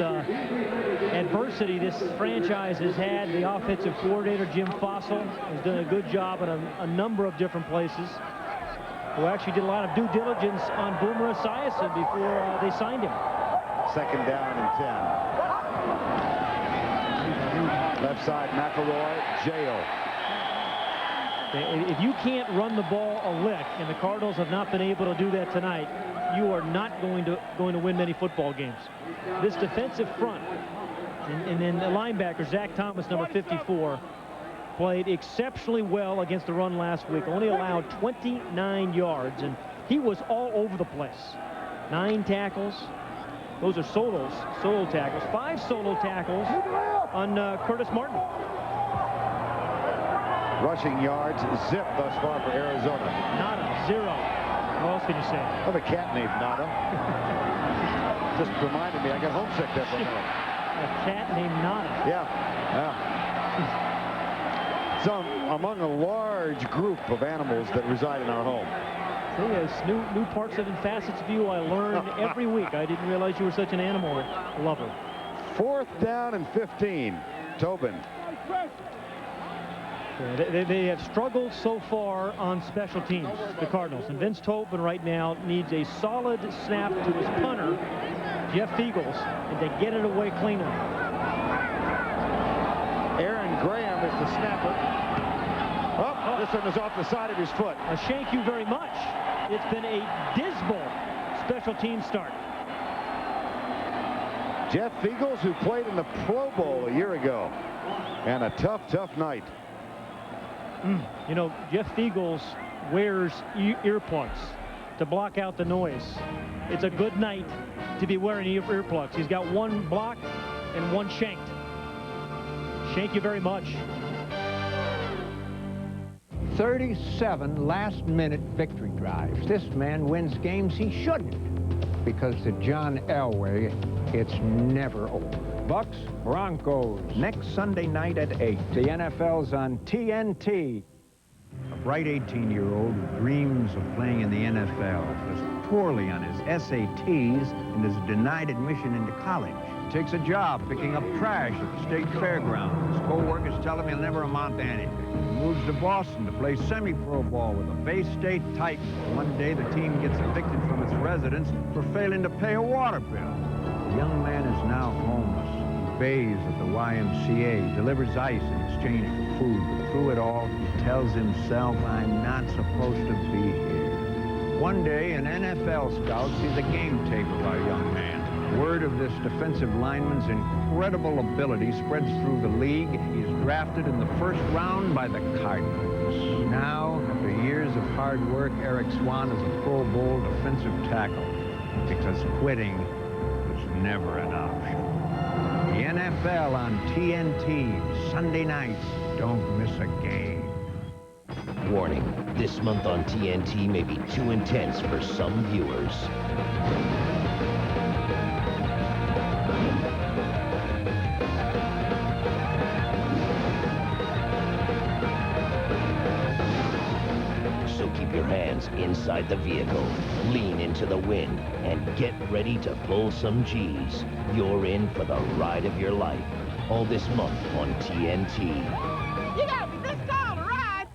adversity this franchise has had. The offensive coordinator, Jim Fossil, has done a good job in a number of different places, who actually did a lot of due diligence on Boomer Esiason before they signed him. 2nd down and 10. Left side, McElroy, jail. If you can't run the ball a lick, and the Cardinals have not been able to do that tonight, you are not going to win many football games. This defensive front, and then the linebacker, Zach Thomas, number 54, played exceptionally well against the run last week. Only allowed 29 yards, and he was all over the place. 9 tackles. Those are solo tackles. 5 solo tackles on Curtis Martin. Rushing yards, zip thus far for Arizona. Nada, 0. What else can you say? I have a cat named Nada. Just reminded me, I got homesick there for a minute. A cat named Nada. Yeah. So among a large group of animals that reside in our home. Yes, new parts and facets of you I learn every week. I didn't realize you were such an animal lover. 4th down and 15. Tobin. They have struggled so far on special teams, the Cardinals. And Vince Tobin right now needs a solid snap to his punter, Jeff Eagles, and to get it away cleanly. Aaron Graham is the snapper. This one is off the side of his foot. Thank you very much. It's been a dismal special team start. Jeff Eagles, who played in the Pro Bowl a year ago. And a tough night. Jeff Eagles wears earplugs to block out the noise. It's a good night to be wearing earplugs. He's got 1 block and 1 shanked. Thank you very much. 37 last-minute victory drives. This man wins games he shouldn't. Because to John Elway, it's never over. Bucks, Broncos, next Sunday night at 8. The NFL's on TNT. A bright 18-year-old who dreams of playing in the NFL does poorly on his SATs and is denied admission into college. Takes a job picking up trash at the state fairgrounds. His co-workers tell him he'll never amount to anything. He moves to Boston to play semi-pro ball with the Bay State Titans. One day the team gets evicted from its residence for failing to pay a water bill. The young man is now homeless. He bathes at the YMCA, delivers ice in exchange for food, but through it all, tells himself, I'm not supposed to be here. One day, an NFL scout sees a game tape of our young man. Word of this defensive lineman's incredible ability spreads through the league. He is drafted in the first round by the Cardinals. Now, after years of hard work, Eric Swan is a Pro Bowl defensive tackle because quitting was never an option. The NFL on TNT, Sunday nights. Don't miss a game. Warning, this month on TNT may be too intense for some viewers. So keep your hands inside the vehicle, lean into the wind, and get ready to pull some G's. You're in for the ride of your life. All this month on TNT. You gotta be this tall to ride.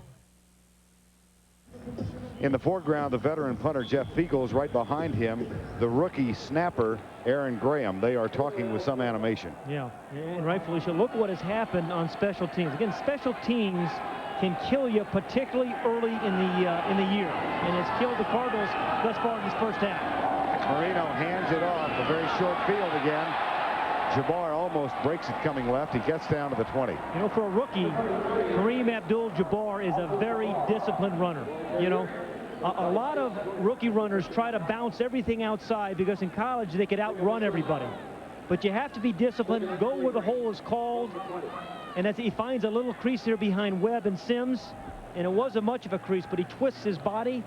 In the foreground, the veteran punter Jeff Feagles. Right behind him, the rookie snapper Aaron Graham. They are talking with some animation. Yeah, and rightfully so. Look what has happened on special teams. Again, special teams can kill you, particularly early in the year, and it's killed the Cardinals thus far in this first half. Marino hands it off. A very short field again. Jabbar almost breaks it coming left. He gets down to the 20. You know, for a rookie, Kareem Abdul-Jabbar is a very disciplined runner. You know, a lot of rookie runners try to bounce everything outside because in college they could outrun everybody. But you have to be disciplined, go where the hole is called, and as he finds a little crease here behind Webb and Sims, and it wasn't much of a crease, but he twists his body.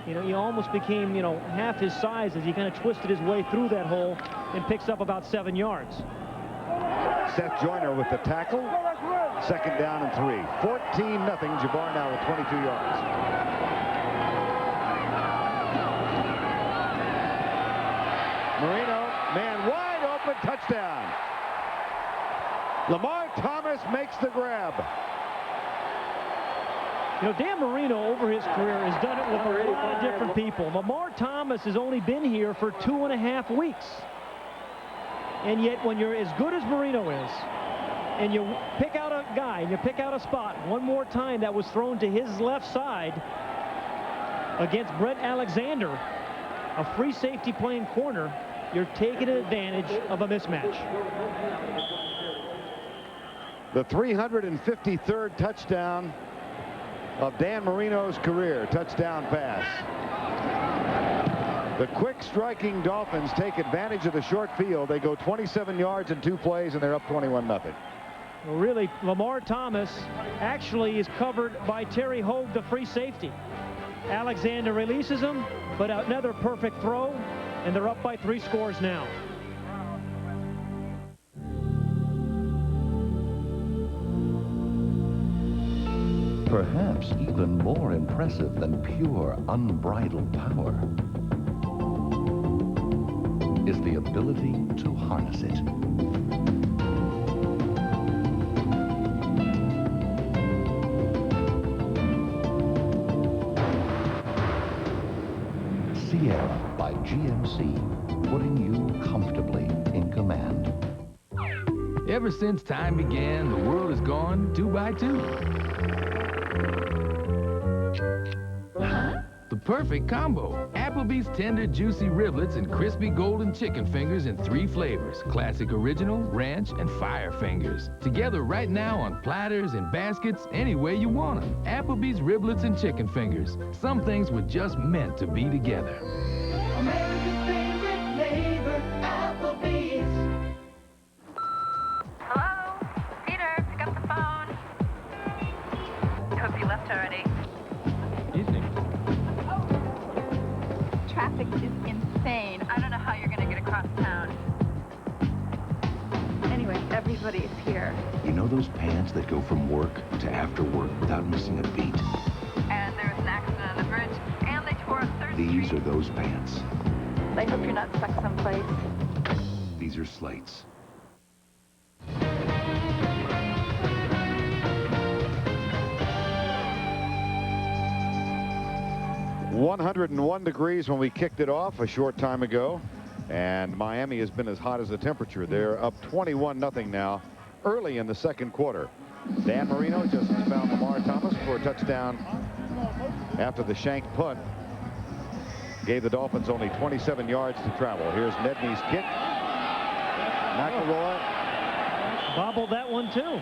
You know, he almost became, you know, half his size as he kind of twisted his way through that hole and picks up about 7 yards. Seth Joyner with the tackle. Second down and 3. 14-0. Jabbar now with 22 yards. Marino, man wide open, touchdown. Lamar Thomas makes the grab. You know, Dan Marino over his career has done it with a lot of different people. Lamar Thomas has only been here for 2.5 weeks. And yet when you're as good as Marino is, and you pick out a guy, and you pick out a spot, one more time that was thrown to his left side against Brett Alexander, a free safety playing corner, you're taking advantage of a mismatch. The 353rd touchdown of Dan Marino's career. Touchdown pass. The quick striking Dolphins take advantage of the short field. They go 27 yards in 2 plays, and they're up 21-0. Well, really, Lamar Thomas actually is covered by Terry Hogue, the free safety. Alexander releases him, but another perfect throw, and they're up by 3 scores now. Perhaps even more impressive than pure, unbridled power is the ability to harness it. Sierra by GMC, putting you comfortably in command. Ever since time began, the world has gone 2 by 2. The perfect combo. Applebee's tender, juicy riblets and crispy golden chicken fingers in 3 flavors. Classic original, ranch, and fire fingers. Together right now on platters and baskets, any way you want them. Applebee's riblets and chicken fingers. Some things were just meant to be together. America's favorite flavor, Applebee's. Hello? Peter, pick up the phone. I hope you left already. Evening. Traffic is insane. I don't know how you're going to get across town. Anyway, everybody's here. You know those pants that go from work to after work without missing a beat? And there was an accident on the bridge, and they tore up 3rd These Street. are those pants. I hope you're not stuck someplace. These are slates. 101 degrees when we kicked it off a short time ago, and Miami has been as hot as the temperature. They're up 21-0 now early in the second quarter. Dan Marino just found Lamar Thomas for a touchdown after the shank punt. Gave the Dolphins only 27 yards to travel. Here's Nedney's kick. McElroy bobbled that one too.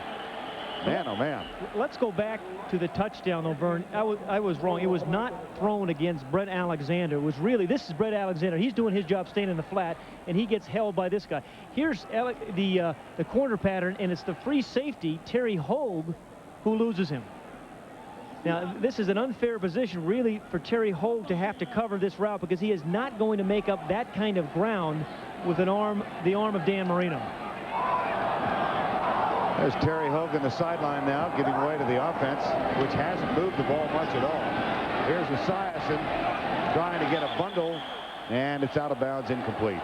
Man, oh man. Let's go back to the touchdown, though, Vern. I was wrong. It was not thrown against Brett Alexander. It was really, this is Brett Alexander. He's doing his job staying in the flat, and he gets held by this guy. Here's the corner pattern, and it's the free safety, Terry Hogue, who loses him. Now, this is an unfair position, really, for Terry Hogue to have to cover this route because he is not going to make up that kind of ground with the arm of Dan Marino. There's Terry Hogue in the sideline now, giving way to the offense, which hasn't moved the ball much at all. Here's Esiason trying to get a bundle, and it's out of bounds, incomplete.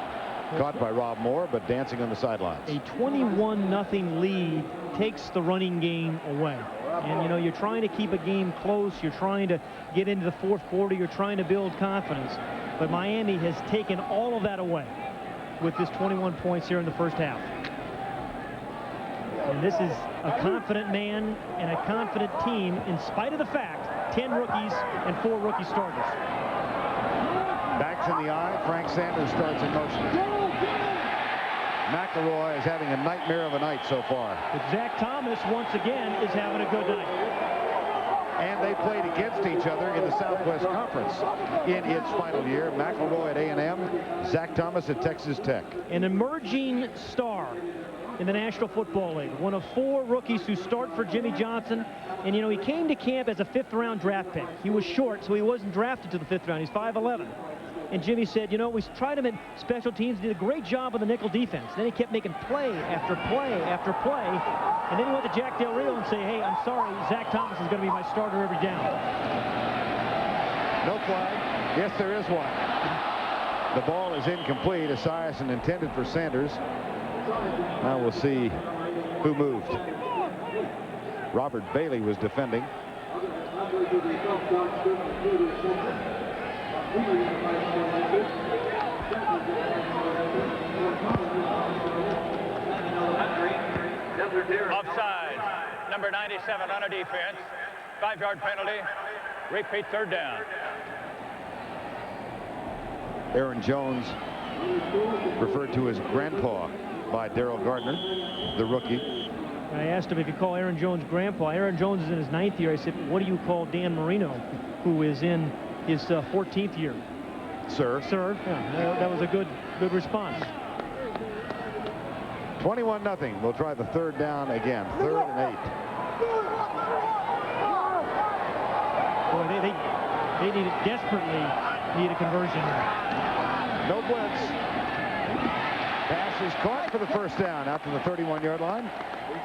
Caught by Rob Moore, but dancing on the sidelines. A 21-0 lead takes the running game away. And, you know, you're trying to keep a game close. You're trying to get into the fourth quarter. You're trying to build confidence. But Miami has taken all of that away with this 21 points here in the first half. And this is a confident man and a confident team in spite of the fact 10 rookies and 4 rookie starters. Backs in the eye. Frank Sanders starts in motion. McElroy is having a nightmare of a night so far. But Zach Thomas, once again, is having a good night. And they played against each other in the Southwest Conference in its final year. McElroy at A&M, Zach Thomas at Texas Tech. An emerging star in the National Football League. One of 4 rookies who start for Jimmy Johnson. And, you know, he came to camp as a 5th-round draft pick. He was short, so he wasn't drafted to the 5th round. He's 5'11". And Jimmy said, you know, we tried him in special teams, did a great job on the nickel defense. Then he kept making play after play after play. And then he went to Jack Del Rio and say, hey, I'm sorry, Zach Thomas is going to be my starter every down. No flag. Yes, there is one. The ball is incomplete. Esiason intended for Sanders. Now we'll see who moved. Robert Bailey was defending. Offside. Number 97 on a defense. 5-yard penalty. Repeat 3rd down. Aaron Jones, referred to as grandpa by Darrell Gardner, the rookie. I asked him if you call Aaron Jones grandpa. Aaron Jones is in his 9th year. I said, what do you call Dan Marino, who is in his 14th year? Sir. Sir. Yeah, that was a good response. 21-0. We'll try the 3rd down again. 3rd and 8. Boy, they desperately need a conversion. No blitz. Pass is caught for the 1st down out to the 31-yard line.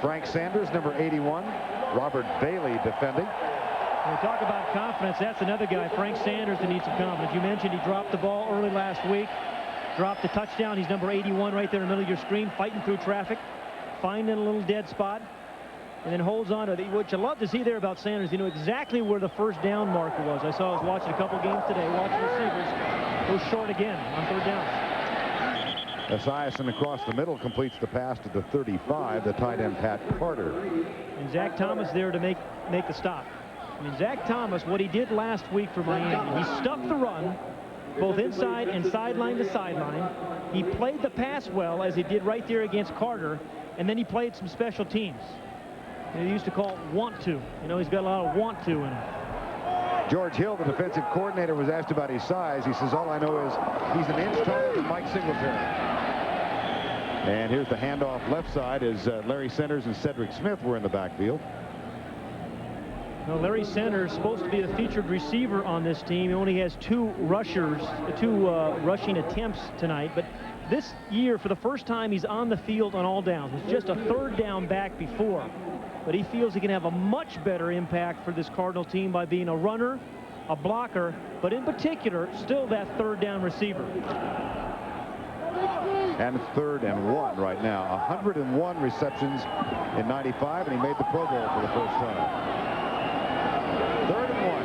Frank Sanders, number 81. Robert Bailey defending. When we talk about confidence, that's another guy, Frank Sanders, that needs some confidence. You mentioned he dropped the ball early last week. Dropped the touchdown. He's number 81 right there in the middle of your screen, fighting through traffic, finding a little dead spot, and then holds on to it. What you love to see there about Sanders, you know exactly where the 1st down marker was. I was watching a couple games today, watching receivers go short again on 3rd down. Esiason across the middle completes the pass to the 35, the tight end Pat Carter. And Zach Thomas there to make the stop. I mean, Zach Thomas, what he did last week for Miami, he stuck the run, both inside and sideline to sideline. He played the pass well, as he did right there against Carter, and then he played some special teams. They used to call it want to. You know, he's got a lot of want to in him. George Hill, the defensive coordinator, was asked about his size. He says, all I know is he's an inch taller than Mike Singletary. And here's the handoff left side as Larry Centers and Cedric Smith were in the backfield. Now, Larry Centers is supposed to be the featured receiver on this team. He only has 2 rushing attempts tonight. But this year, for the first time, he's on the field on all downs. It was just a 3rd down back before. But he feels he can have a much better impact for this Cardinal team by being a runner, a blocker, but in particular, still that 3rd down receiver. And 3rd and 1 right now. 101 receptions in 95, and he made the Pro Bowl for the first time. 3rd and 1.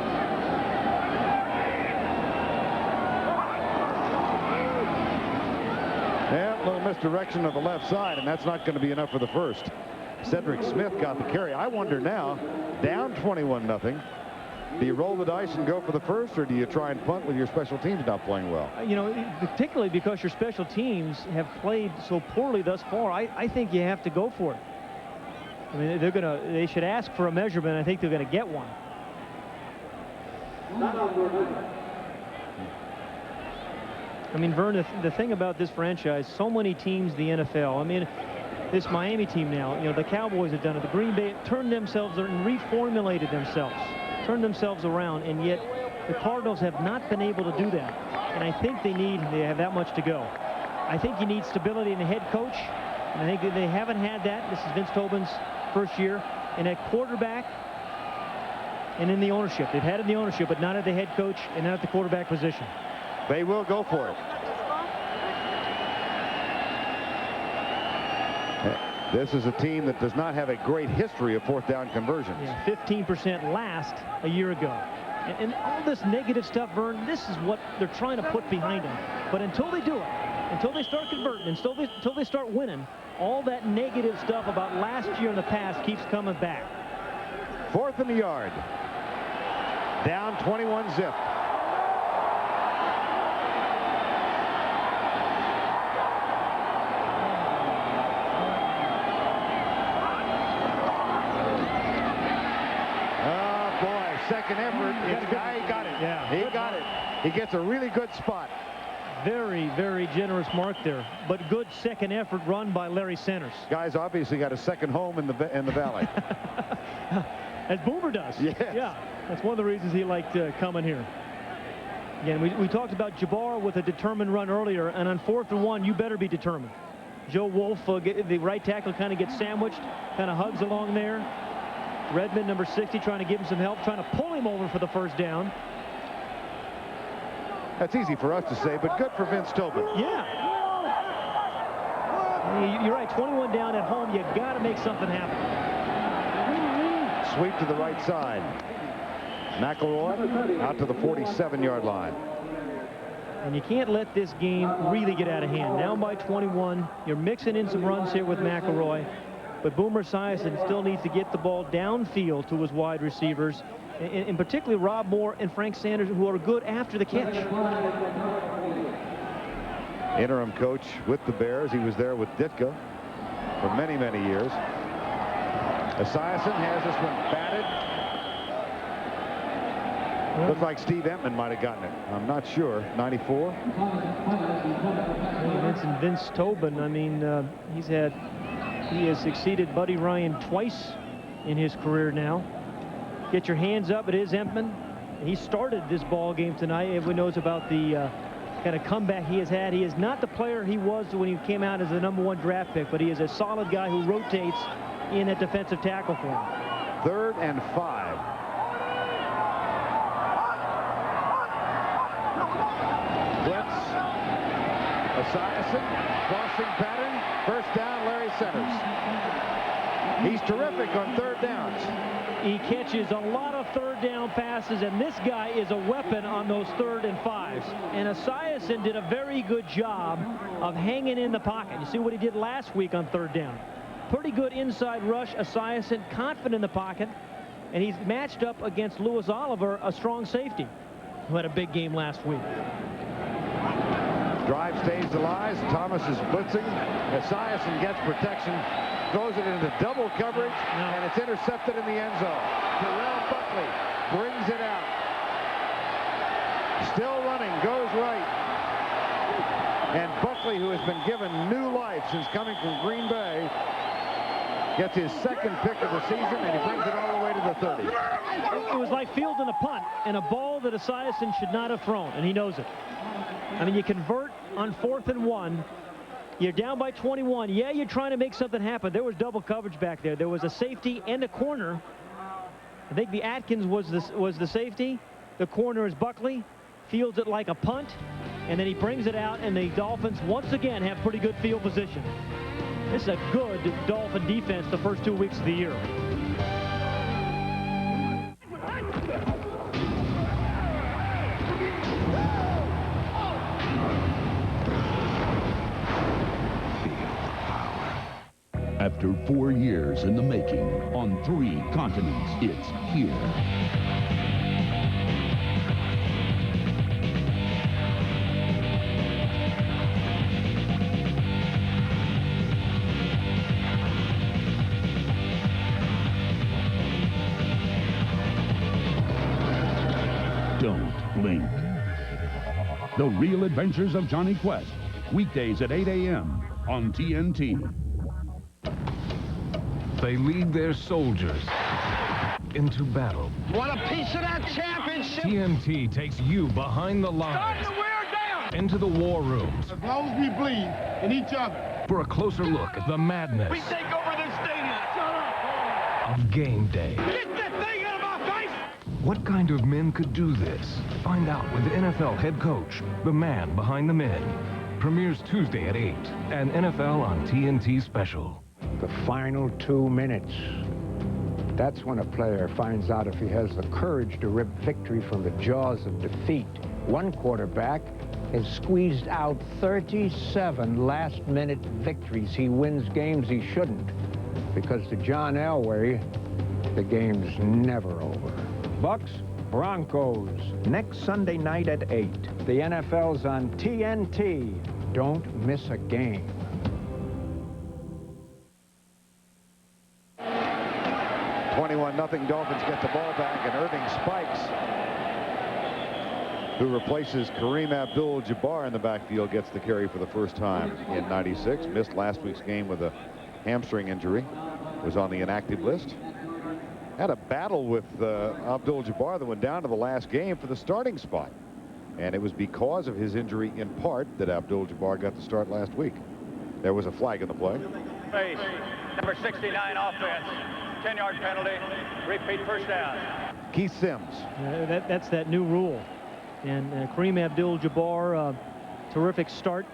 Yeah, a little misdirection of the left side, and that's not going to be enough for the 1st. Cedric Smith got the carry. I wonder now, down 21-0. Do you roll the dice and go for the first, or do you try and punt with your special teams not playing well? You know, particularly because your special teams have played so poorly thus far, I think you have to go for it. I mean, they should ask for a measurement. I think they're going to get one. I mean, Vern, the thing about this franchise, so many teams, the NFL, I mean, this Miami team now, you know, the Cowboys have done it. The Green Bay turned themselves and reformulated themselves, turned themselves around, and yet the Cardinals have not been able to do that. And I think they have that much to go. I think you need stability in the head coach, and I think that they haven't had that. This is Vince Tobin's first year. And at quarterback and in the ownership. They've had it in the ownership, but not at the head coach and not at the quarterback position. They will go for it. This is a team that does not have a great history of fourth down conversions. Yeah, 15% last a year ago. And all this negative stuff, Vern, this is what they're trying to put behind them. But until they do it, until they start converting, until they start winning, all that negative stuff about last year in the past keeps coming back. 4th in the yard. Down 21-0. Second effort. He got it. Yeah. He got it. He gets a really good spot. Very, very generous mark there, but good second effort run by Larry Centers. Guy's obviously got a second home in the valley. As Boomer does. Yes. Yeah. That's one of the reasons he liked coming here. Again, we talked about Jabbar with a determined run earlier, and on 4th and 1, you better be determined. Joe Wolf, the right tackle, kind of gets sandwiched, kind of hugs along there. Redmond, number 60, trying to give him some help, trying to pull him over for the first down. That's easy for us to say, but good for Vince Tobin. Yeah. You're right, 21 down at home. You got to make something happen. Sweep to the right side. McElroy out to the 47-yard line. And you can't let this game really get out of hand. Down by 21. You're mixing in some runs here with McElroy. But Boomer Esiason still needs to get the ball downfield to his wide receivers, and particularly Rob Moore and Frank Sanders, who are good after the catch. Interim coach with the Bears. He was there with Ditka for many, many years. Esiason has this one batted. Looks like Steve Entman might have gotten it. I'm not sure. 94. You mentioned Vince Tobin. I mean, he has succeeded Buddy Ryan twice in his career now. Get your hands up. It is Entman. He started this ball game tonight. Everyone knows about the kind of comeback he has had. He is not the player he was when he came out as the #1 draft pick, but he is a solid guy who rotates in at defensive tackle for him. 3rd and 5. Blitz. Esiason. Crossing pattern. First down, Larry Centers. He's terrific on 3rd downs. He catches a lot of 3rd down passes, and this guy is a weapon on those 3rd and 5s. And Esiason did a very good job of hanging in the pocket. You see what he did last week on 3rd down. Pretty good inside rush. Esiason confident in the pocket, and he's matched up against Louis Oliver, a strong safety, who had a big game last week. Drive stays alive. Thomas is blitzing. Esiason gets protection, throws it into double coverage, and it's intercepted in the end zone. Terrell Buckley brings it out. Still running, goes right. And Buckley, who has been given new life since coming from Green Bay, gets his 2nd pick of the season, and he brings it all the way to the 30. It was like fielding a punt and a ball that Esiason should not have thrown, and he knows it. I mean, you convert on 4th and 1. You're down by 21. Yeah, you're trying to make something happen. There was double coverage back there. There was a safety and a corner. I think the Atkins was the safety. The corner is Buckley. Fields it like a punt, and then he brings it out, and the Dolphins once again have pretty good field position. This is a good Dolphin defense the first 2 weeks of the year. At After 4 years in the making, on 3 continents, it's here. Don't blink. The Real Adventures of Johnny Quest. Weekdays at 8 a.m. on TNT. They lead their soldiers into battle. Want a piece of that championship? TNT takes you behind the lines, Starting to wear down. into the war rooms, As long as we bleed in each other. for a closer look at the madness We take over this stadium. Shut up. of game day. Get that thing out of my face. What kind of men could do this? Find out with the NFL head coach, the man behind the men. Premieres Tuesday at 8, an NFL on TNT special. The final 2 minutes. That's when a player finds out if he has the courage to rip victory from the jaws of defeat. One quarterback has squeezed out 37 last-minute victories. He wins games he shouldn't, because to John Elway, the game's never over. Bucks, Broncos, next Sunday night at 8. The NFL's on TNT. Don't miss a game. 21-0 Dolphins get the ball back, and Irving Spikes, who replaces Kareem Abdul-Jabbar in the backfield, gets the carry for the first time in '96. Missed last week's game with a hamstring injury. Was on the inactive list. Had a battle with Abdul-Jabbar that went down to the last game for the starting spot. And it was because of his injury in part that Abdul-Jabbar got the start last week. There was a flag in the play. Face, number 69 offense. 10-yard penalty. Repeat first down. Keith Sims. That's that new rule. And Kareem Abdul-Jabbar, terrific start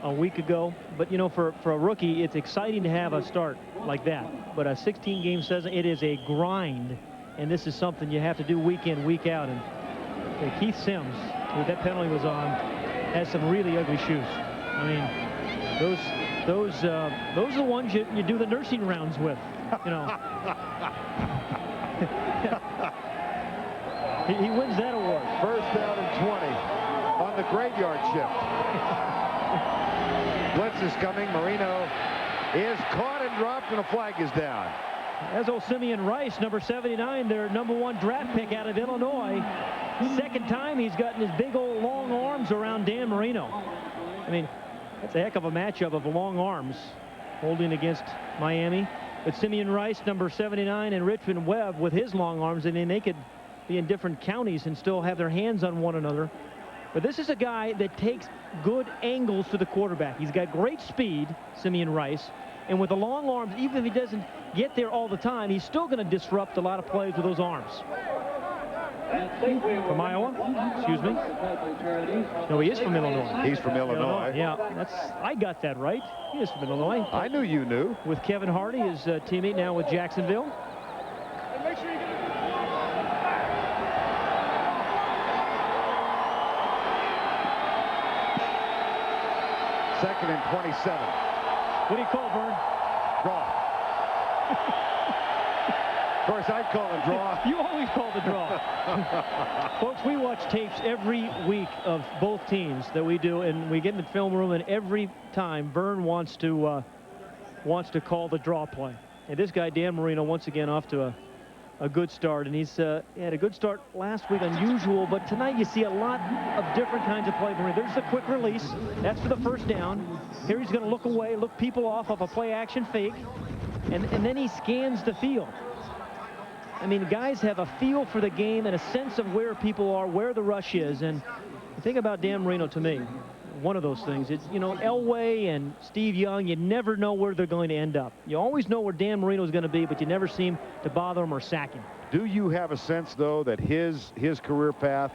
a week ago. But, you know, for a rookie, it's exciting to have a start like that. But a 16-game season, it is a grind. And this is something you have to do week in, week out. And Keith Sims, who that penalty was on, has some really ugly shoes. I mean, those are the ones you do the nursing rounds with, you know. he wins that award. First down and 20 on the graveyard shift. Blitz is coming. Marino is caught and dropped, and a flag is down. That's old Simeon Rice, number 79, their #1 draft pick out of Illinois. Second time he's gotten his big old long arms around Dan Marino. I mean, that's a heck of a matchup of long arms holding against Miami. But Simeon Rice, number 79, and Richmond Webb with his long arms, I mean, they could be in different counties and still have their hands on one another. But this is a guy that takes good angles to the quarterback. He's got great speed, Simeon Rice. And with the long arms, even if he doesn't get there all the time, he's still going to disrupt a lot of plays with those arms. From Iowa? Excuse me? No, he is from Illinois. He's from Illinois. Yeah, I got that right. He is from Illinois. I knew you knew. With Kevin Hardy, his teammate now with Jacksonville. Make sure you get it. Second and 27. What do you call, Vern? Draw. Of course, I'd call a draw. You always call the draw. Folks, we watch tapes every week of both teams that we do, and we get in the film room, and every time Vern wants to call the draw play. And this guy, Dan Marino, once again off to a good start, and he's he had a good start last week, unusual, but tonight you see a lot of different kinds of play. There's the quick release. That's for the first down. Here he's going to look away, look people off of a play-action fake, and then he scans the field. I mean, guys have a feel for the game and a sense of where people are, where the rush is. And the thing about Dan Marino, to me, one of those things, it's, you know, Elway and Steve Young, you never know where they're going to end up. You always know where Dan Marino is going to be, but you never seem to bother him or sack him. Do you have a sense, though, that his career path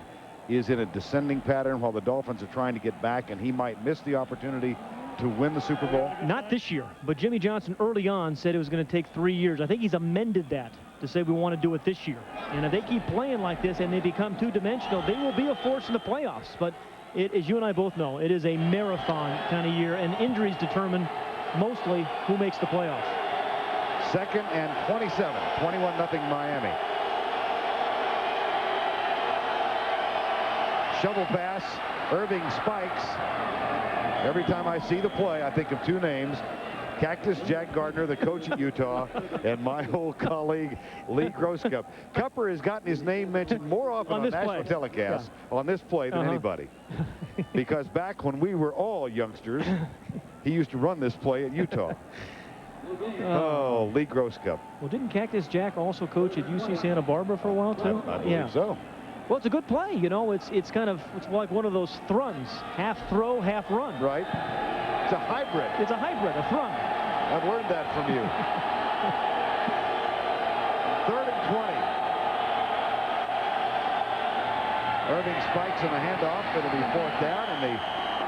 is in a descending pattern while the Dolphins are trying to get back, and he might miss the opportunity to win the Super Bowl? Not this year, but Jimmy Johnson early on said it was going to take 3 years. I think he's amended that to say we want to do it this year. And if they keep playing like this and they become two-dimensional, they will be a force in the playoffs. But as you and I both know, it is a marathon kind of year, and injuries determine mostly who makes the playoffs. 2nd and 27, 21-0 Miami. Shovel pass, Irving spikes. Every time I see the play, I think of two names. Cactus Jack Gardner, the coach at Utah, and my old colleague, Lee Groscup. Cupper has gotten his name mentioned more often on national telecasts on this play than anybody. Because back when we were all youngsters, he used to run this play at Utah. Oh, Lee Groscup. Well, didn't Cactus Jack also coach at UC Santa Barbara for a while, too? I believe so. Well, it's a good play. You know, it's like one of those thruns. Half throw, half run. Right. It's a hybrid. It's a hybrid, a thrun. I've learned that from you. 3rd and 20. Irving spikes on the handoff. It'll be 4th down, and the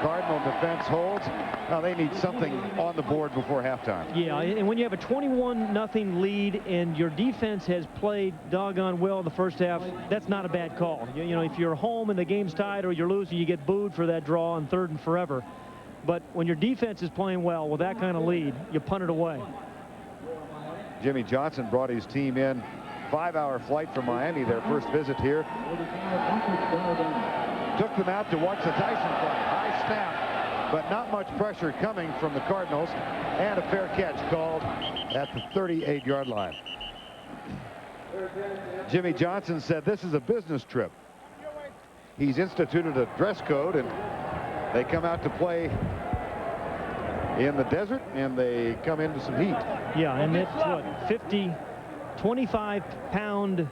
Cardinal defense holds. Now they need something on the board before halftime. Yeah, and when you have a 21-0 lead and your defense has played doggone well in the first half, that's not a bad call. You know, if you're home and the game's tied or you're losing, you get booed for that draw on 3rd and forever. But when your defense is playing well with that kind of lead, you punt it away. Jimmy Johnson brought his team in. 5-hour flight from Miami, their first visit here. Took them out to watch the Tyson play. High snap, but not much pressure coming from the Cardinals. And a fair catch called at the 38-yard line. Jimmy Johnson said this is a business trip. He's instituted a dress code, and they come out to play in the desert, and they come into some heat. Yeah, and it's what, 25-pound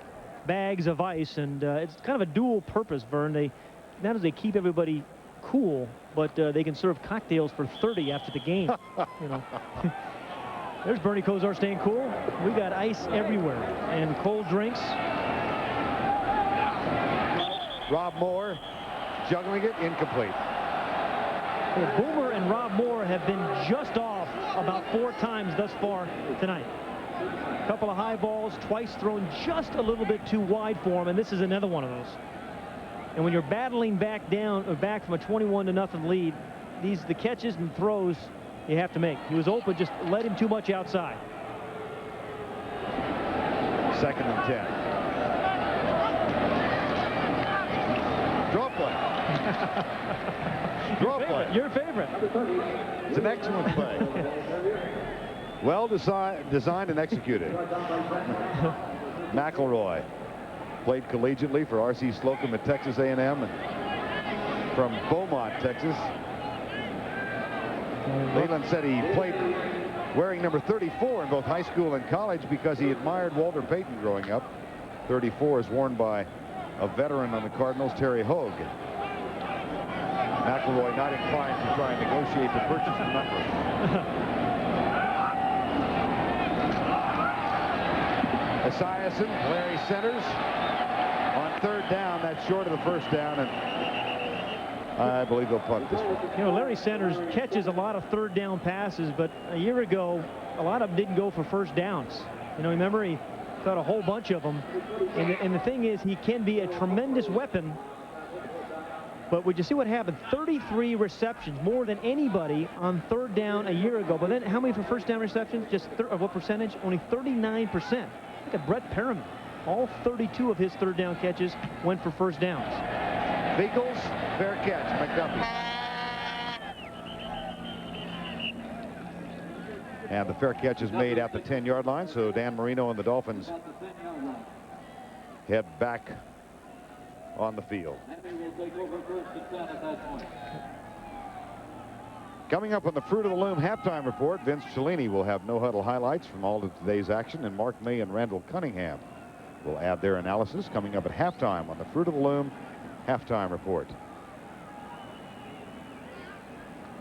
bags of ice, and it's kind of a dual purpose, Vern. Not only they keep everybody cool, but they can serve cocktails for 30 after the game. You know. There's Bernie Kosar staying cool. We got ice everywhere and cold drinks. Rob Moore juggling it, incomplete. Well, Boomer and Rob Moore have been just off about 4 times thus far tonight. A couple of high balls, twice thrown just a little bit too wide for him, and this is another one of those. And when you're battling back from a 21-0 lead, the catches and throws you have to make. He was open, just let him too much outside. 2nd and 10. Draw play. Draw play. Your favorite. It's an excellent play. Well designed and executed. McElroy played collegiately for R.C. Slocum at Texas A&M and from Beaumont, Texas. Leland said he played wearing number 34 in both high school and college because he admired Walter Payton growing up. 34 is worn by a veteran on the Cardinals, Terry Hogue. McElroy not inclined to try and negotiate the purchase of number. Esiason, Larry centers. On 3rd down, that's short of the 1st down, and I believe they'll punt this one. You know, Larry Centers catches a lot of 3rd down passes, but a year ago, a lot of them didn't go for 1st downs. You know, remember, he caught a whole bunch of them. And the thing is, he can be a tremendous weapon. But would you see what happened? 33 receptions, more than anybody on 3rd down a year ago. But then how many for 1st down receptions? Just what percentage? Only 39%. Look at Brett Perriman. All 32 of his 3rd down catches went for 1st downs. Beagles, fair catch, McDuffie. And the fair catch is made at the 10-yard line, so Dan Marino and the Dolphins head back on the field. Coming up on the Fruit of the Loom halftime report, Vince Cellini will have no-huddle highlights from all of today's action, and Mark May and Randall Cunningham will add their analysis coming up at halftime on the Fruit of the Loom halftime report.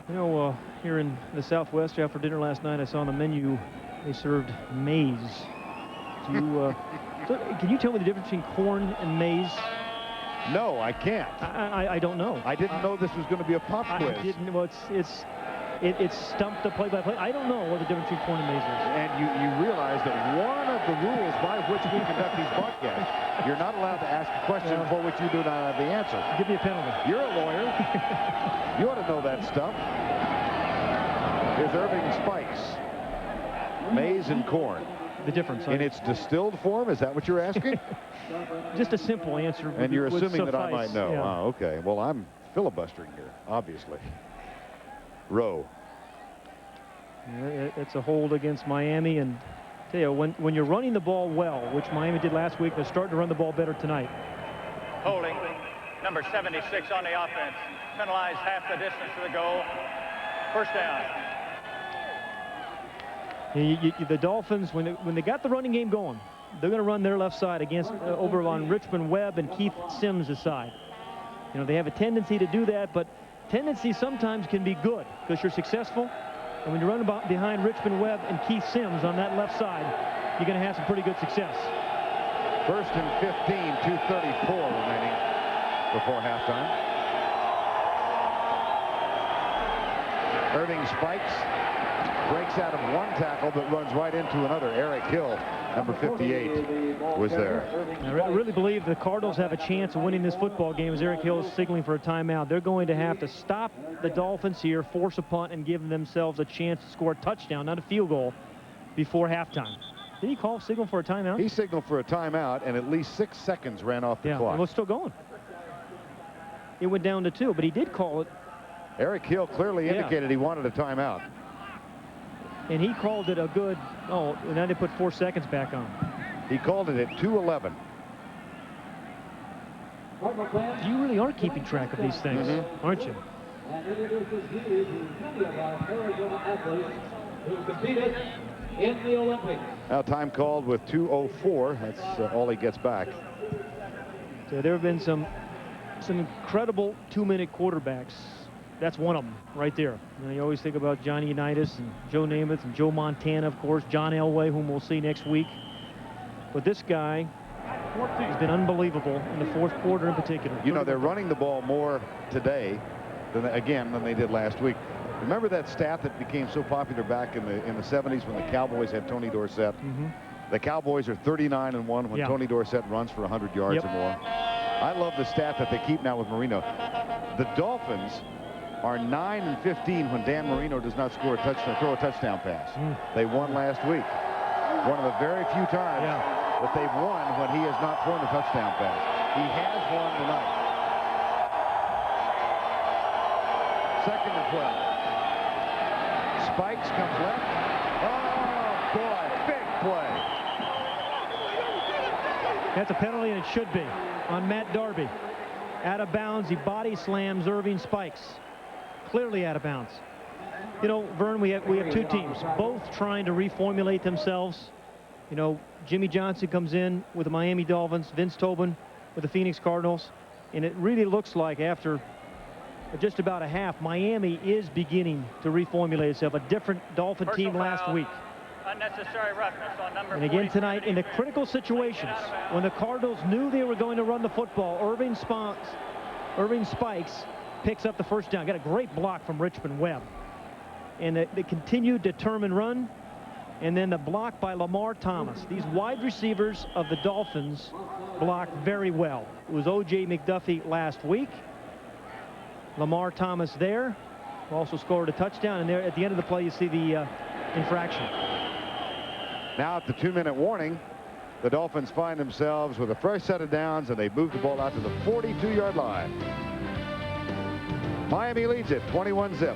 You know, here in the Southwest, after dinner last night, I saw on the menu they served maize. Can you tell me the difference between corn and maize? No, I can't. I don't know. I didn't know this was going to be a pop quiz. I didn't. Well, it's stumped the play-by-play. I don't know what the difference between corn and maize is. And you realize that one of the rules by which we conduct these broadcasts, you're not allowed to ask a question for which you do not have the answer. Give me a penalty. You're a lawyer. You ought to know that stuff. is Irving Spikes. Maize and corn. The difference. In its distilled form? Is that what you're asking? Just a simple answer. And you're would assuming that I suffice. might know. Yeah. Oh, okay. Well, I'm filibustering here, obviously. Rowe. Yeah, it's a hold against Miami, and tell you, when you're running the ball well, which Miami did last week, they're starting to run the ball better tonight. Holding, number 76 on the offense. Penalized half the distance to the goal. First down. The Dolphins, when they got the running game going, they're going to run their left side against over on Richmond Webb and Keith Sims' side. You know, they have a tendency to do that, but tendency sometimes can be good because you're successful. And when you run behind Richmond Webb and Keith Sims on that left side, you're going to have some pretty good success. First and 15, 2:34 remaining before halftime. Irving Spikes breaks out of one tackle but runs right into another. Eric Hill, number 58, was there. I really believe the Cardinals have a chance of winning this football game as Eric Hill is signaling for a timeout. They're going to have to stop the Dolphins here, force a punt, and give themselves a chance to score a touchdown, not a field goal, before halftime. Did he call signal for a timeout? He signaled for a timeout, and at least 6 seconds ran off the clock. And it's still going. It went down to 2, but he did call it. Eric Hill clearly indicated he wanted a timeout. And he called it a good, and now they put 4 seconds back on. He called it at 2:11. You really are keeping track of these things, aren't you? And introduces you to many of our Arizona athletes who competed in the Olympics. Now time called with 2:04. That's all he gets back. So there have been some incredible 2-minute quarterbacks. That's one of them right there. You know, you always think about Johnny Unitas and Joe Namath and Joe Montana, of course, John Elway, whom we'll see next week. But this guy has been unbelievable in the fourth quarter in particular. You know, they're running the ball more today than they did last week. Remember that stat that became so popular back in the 70s when the Cowboys had Tony Dorsett? The Cowboys are 39-1 when Tony Dorsett runs for 100 yards or more. I love the stat that they keep now with Marino. The Dolphins are 9-15 when Dan Marino does not score a touchdown, throw a touchdown pass. They won last week. One of the very few times that they've won when he has not thrown a touchdown pass. He has won tonight. Second and 12. Spikes comes left. Oh, boy, big play. That's a penalty, and it should be, on Matt Darby. Out of bounds, he body slams Irving Spikes. Clearly out of bounds. You know, Vern, we have 2 teams, both trying to reformulate themselves. You know, Jimmy Johnson comes in with the Miami Dolphins, Vince Tobin with the Phoenix Cardinals, and it really looks like after just about a half, Miami is beginning to reformulate itself. A different Dolphin team last week. Unnecessary roughness on number And again tonight, in the critical situations, when the Cardinals knew they were going to run the football, Irving Spikes picks up the first down. Got a great block from Richmond Webb. And the continued determined run, and then the block by Lamar Thomas. These wide receivers of the Dolphins blocked very well. It was O.J. McDuffie last week. Lamar Thomas there. Also scored a touchdown, and there at the end of the play you see the infraction. Now at the 2-minute warning, the Dolphins find themselves with a fresh set of downs, and they move the ball out to the 42-yard line. Miami leads it 21-0.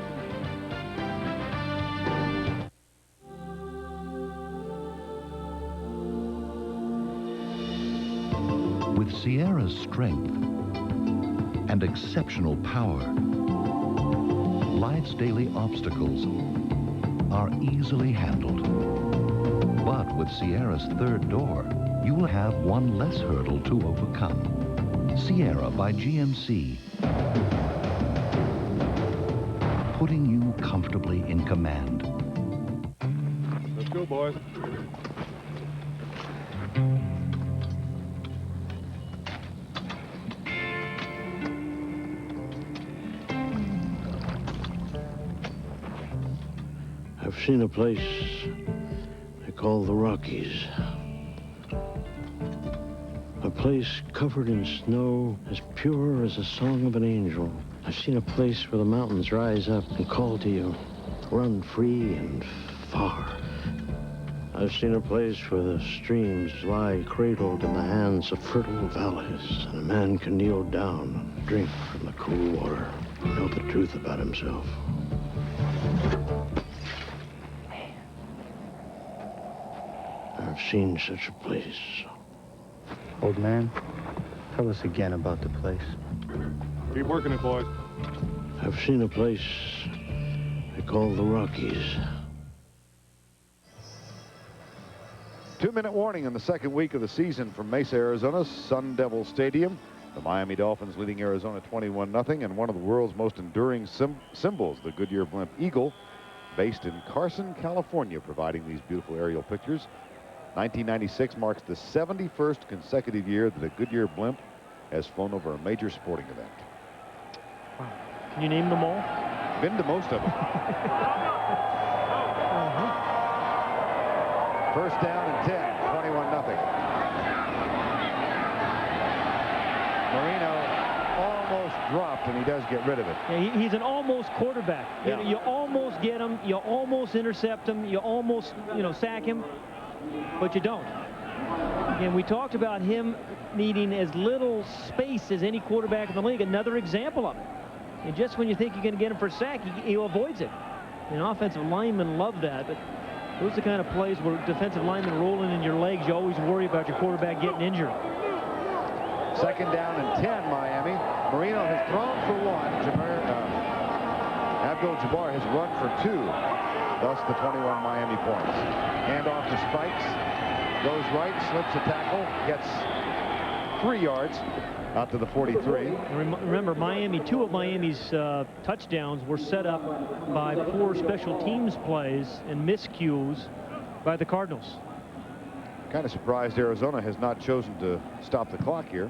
With Sierra's strength and exceptional power, life's daily obstacles are easily handled. But with Sierra's third door, you will have one less hurdle to overcome. Sierra by GMC. Putting you comfortably in command. Let's go, boys. I've seen a place they call the Rockies. A place covered in snow, as pure as the song of an angel. I've seen a place where the mountains rise up and call to you. run free and far. I've seen a place where the streams lie cradled in the hands of fertile valleys, and a man can kneel down and drink from the cool water and know the truth about himself. I've seen such a place. Old man, tell us again about the place. Keep working it, boys. I've seen a place they call the Rockies. 2-minute warning in the second week of the season from Mesa, Arizona, Sun Devil Stadium. The Miami Dolphins leading Arizona 21-0, and one of the world's most enduring symbols, the Goodyear Blimp Eagle, based in Carson, California, providing these beautiful aerial pictures. 1996 marks the 71st consecutive year that a Goodyear Blimp has flown over a major sporting event. Wow. Can you name them all? Been to most of them. First down and 10, 21-0. Marino almost dropped, and he does get rid of it. Yeah, he's an almost quarterback. Yeah. You almost get him, you almost intercept him, you almost, sack him, but you don't. And we talked about him needing as little space as any quarterback in the league. Another example of it. And just when you think you're going to get him for a sack, he avoids it. And offensive linemen love that, but those are the kind of plays where defensive linemen rolling in your legs, you always worry about your quarterback getting injured. Second down and 10, Miami. Marino has thrown for one. Abdul-Jabbar has run for two. Thus the 21 Miami points. Hand off to Spikes. Goes right, slips a tackle, gets 3 yards out to the 43. Remember, two of Miami's touchdowns were set up by poor special teams plays and miscues by the Cardinals. Kind of surprised Arizona has not chosen to stop the clock here.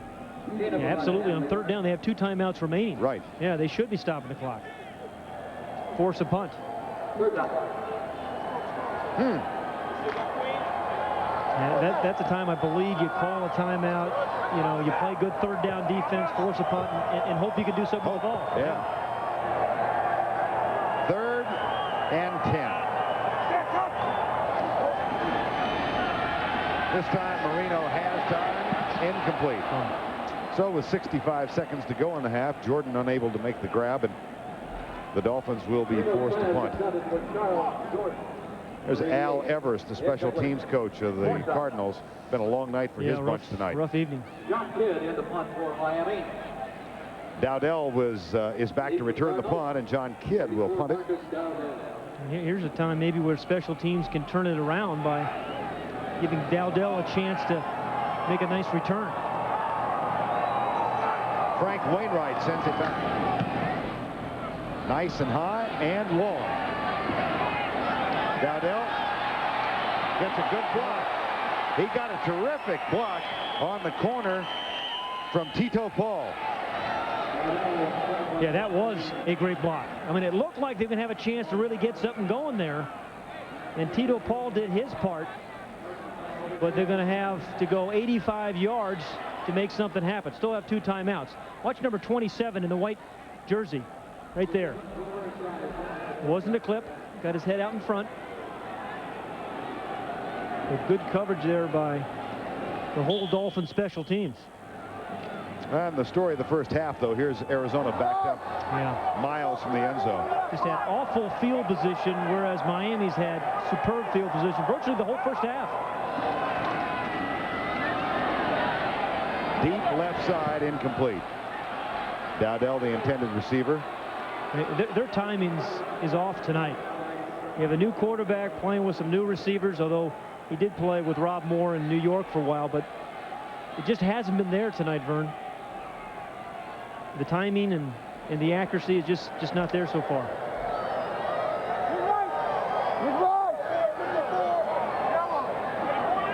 Yeah, absolutely. On third down, they have 2 timeouts remaining. Right. Yeah, they should be stopping the clock. Force a punt. Yeah, that's a time I believe you call a timeout. You play good third down defense, force a punt, and hope you can do something with the ball. Yeah. Third and 10. This time Marino has time. Incomplete. So with 65 seconds to go in the half, Jordan unable to make the grab, and the Dolphins will be forced to punt. There's Al Everest, the special teams coach of the Cardinals. Been a long night for his bunch tonight. Rough evening. John Kidd in the punt for Miami. Dowdell is back to return the punt, and John Kidd will punt it. Here's a time maybe where special teams can turn it around by giving Dowdell a chance to make a nice return. Frank Wainwright sends it back. Nice and high and long. Dowdell gets a good block. He got a terrific block on the corner from Tito Paul. Yeah, that was a great block. I mean, it looked like they were going to have a chance to really get something going there. And Tito Paul did his part. But they're going to have to go 85 yards to make something happen. Still have 2 timeouts. Watch number 27 in the white jersey. Right there. Wasn't a clip. Got his head out in front. But good coverage there by the whole Dolphin special teams. And the story of the first half, though, here's Arizona backed up miles from the end zone. Just had awful field position, whereas Miami's had superb field position virtually the whole first half. Deep left side, incomplete. Dowdell, the intended receiver. Their timing is off tonight. You have a new quarterback playing with some new receivers, although he did play with Rob Moore in New York for a while, but it just hasn't been there tonight, Vern. The timing and the accuracy is just not there so far.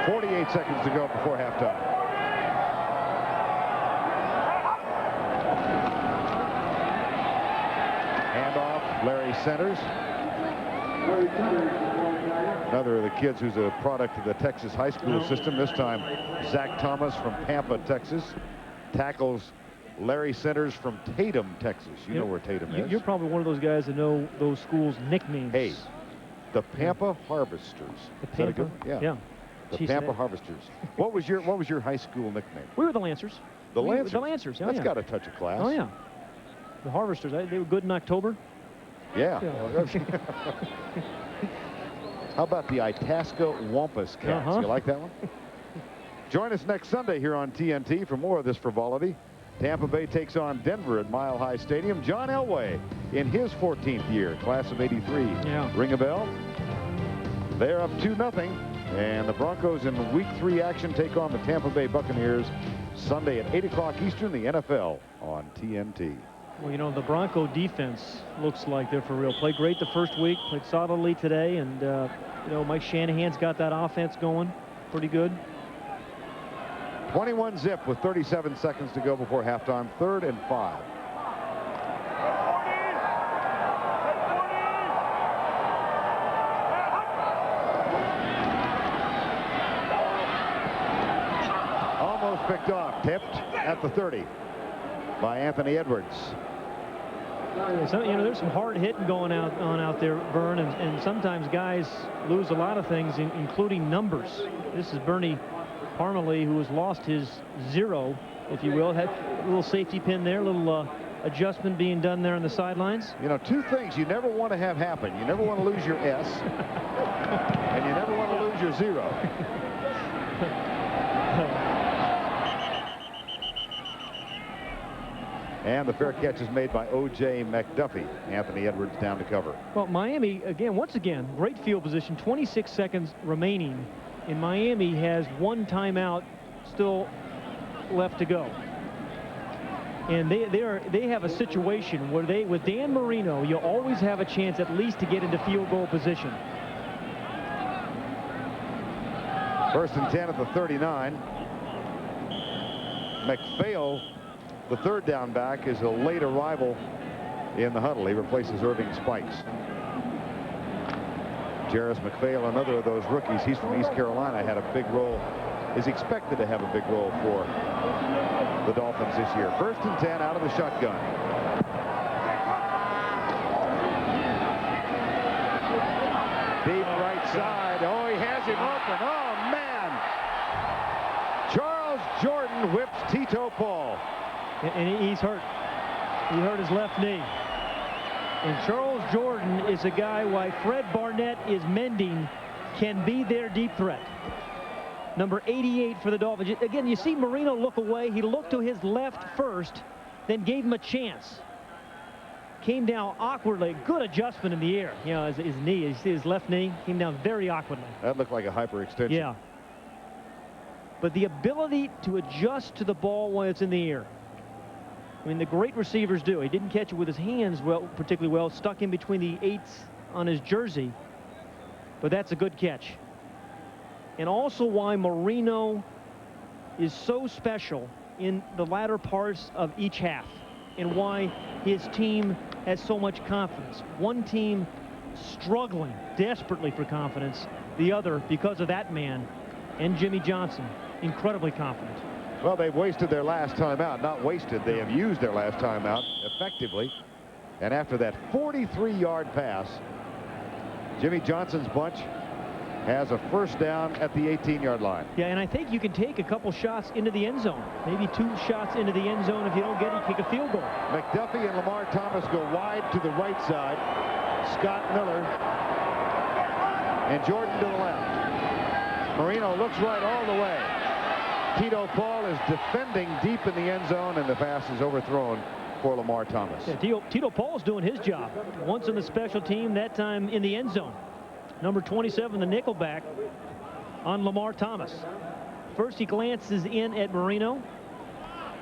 48 seconds to go before halftime. Handoff, Larry Centers. Another of the kids who's a product of the Texas high school system. This time, Zach Thomas from Pampa, Texas. Tackles Larry Centers from Tatum, Texas. You know where Tatum is. You're probably one of those guys that know those schools' nicknames. Hey, the Pampa Harvesters. The Is that a good Pampa? one? Yeah. The Jeez, Pampa Harvesters. What was your high school nickname? We were the Lancers. The Lancers. The Lancers. That's got a touch of class. Oh yeah. The Harvesters. They were good in October. Yeah. How about the Itasca Wampus Cats? You like that one? Join us next Sunday here on TNT for more of this frivolity. Tampa Bay takes on Denver at Mile High Stadium. John Elway in his 14th year, class of '83. Yeah. Ring a bell? They're up 2-0. And the Broncos in Week 3 action take on the Tampa Bay Buccaneers Sunday at 8 o'clock Eastern, the NFL on TNT. Well, you know, the Bronco defense looks like they're for real. Played great the first week, played solidly today, and, you know, Mike Shanahan's got that offense going pretty good. 21-zip with 37 seconds to go before halftime, 3rd and 5. Almost picked off, tipped at the 30 by Anthony Edwards. So, you know, there's some hard hitting going on out there, Vern, and sometimes guys lose a lot of things, including numbers. This is Bernie Parmalee, who has lost his 0, if you will. Had a little safety pin there, a little adjustment being done there on the sidelines. You know, 2 things you never want to have happen. You never want to lose your S, and you never want to lose your 0. And the fair catch is made by O.J. McDuffie. Anthony Edwards down to cover. Well, Miami, once again, great field position, 26 seconds remaining. And Miami has 1 timeout still left to go. And they have a situation where with Dan Marino, you always have a chance at least to get into field goal position. 1st and 10 at the 39. McPhail, the 3rd down back, is a late arrival in the huddle. He replaces Irving Spikes. Jarris McPhail, another of those rookies. He's from East Carolina, had a big role, is expected to have a big role for the Dolphins this year. 1st and 10 out of the shotgun. Deep right side. Oh, he has him open. Oh, man. Charles Jordan whips Tito Paul. And he's hurt. He hurt his left knee. And Charles Jordan is a guy why Fred Barnett is mending, can be their deep threat. Number 88 for the Dolphins. Again, you see Marino look away. He looked to his left first, then gave him a chance. Came down awkwardly. Good adjustment in the air. You know, his knee, you see his left knee, came down very awkwardly. That looked like a hyperextension. Yeah. But the ability to adjust to the ball when it's in the air. I mean, the great receivers do. He didn't catch it with his hands particularly well, stuck in between the 8s on his jersey. But that's a good catch. And also why Marino is so special in the latter parts of each half, and why his team has so much confidence. One team struggling desperately for confidence, the other, because of that man and Jimmy Johnson, incredibly confident. Well, they've wasted their last timeout. Not wasted, they have used their last timeout effectively. And after that 43-yard pass, Jimmy Johnson's bunch has a 1st down at the 18-yard line. Yeah, and I think you can take a couple shots into the end zone. Maybe 2 shots into the end zone. If you don't get it, kick a field goal. McDuffie and Lamar Thomas go wide to the right side. Scott Miller and Jordan to the left. Marino looks right all the way. Tito Paul is defending deep in the end zone, and the pass is overthrown for Lamar Thomas. Yeah, Tito Paul's doing his job. Once on the special team, that time in the end zone. Number 27, the nickelback, on Lamar Thomas. First he glances in at Marino,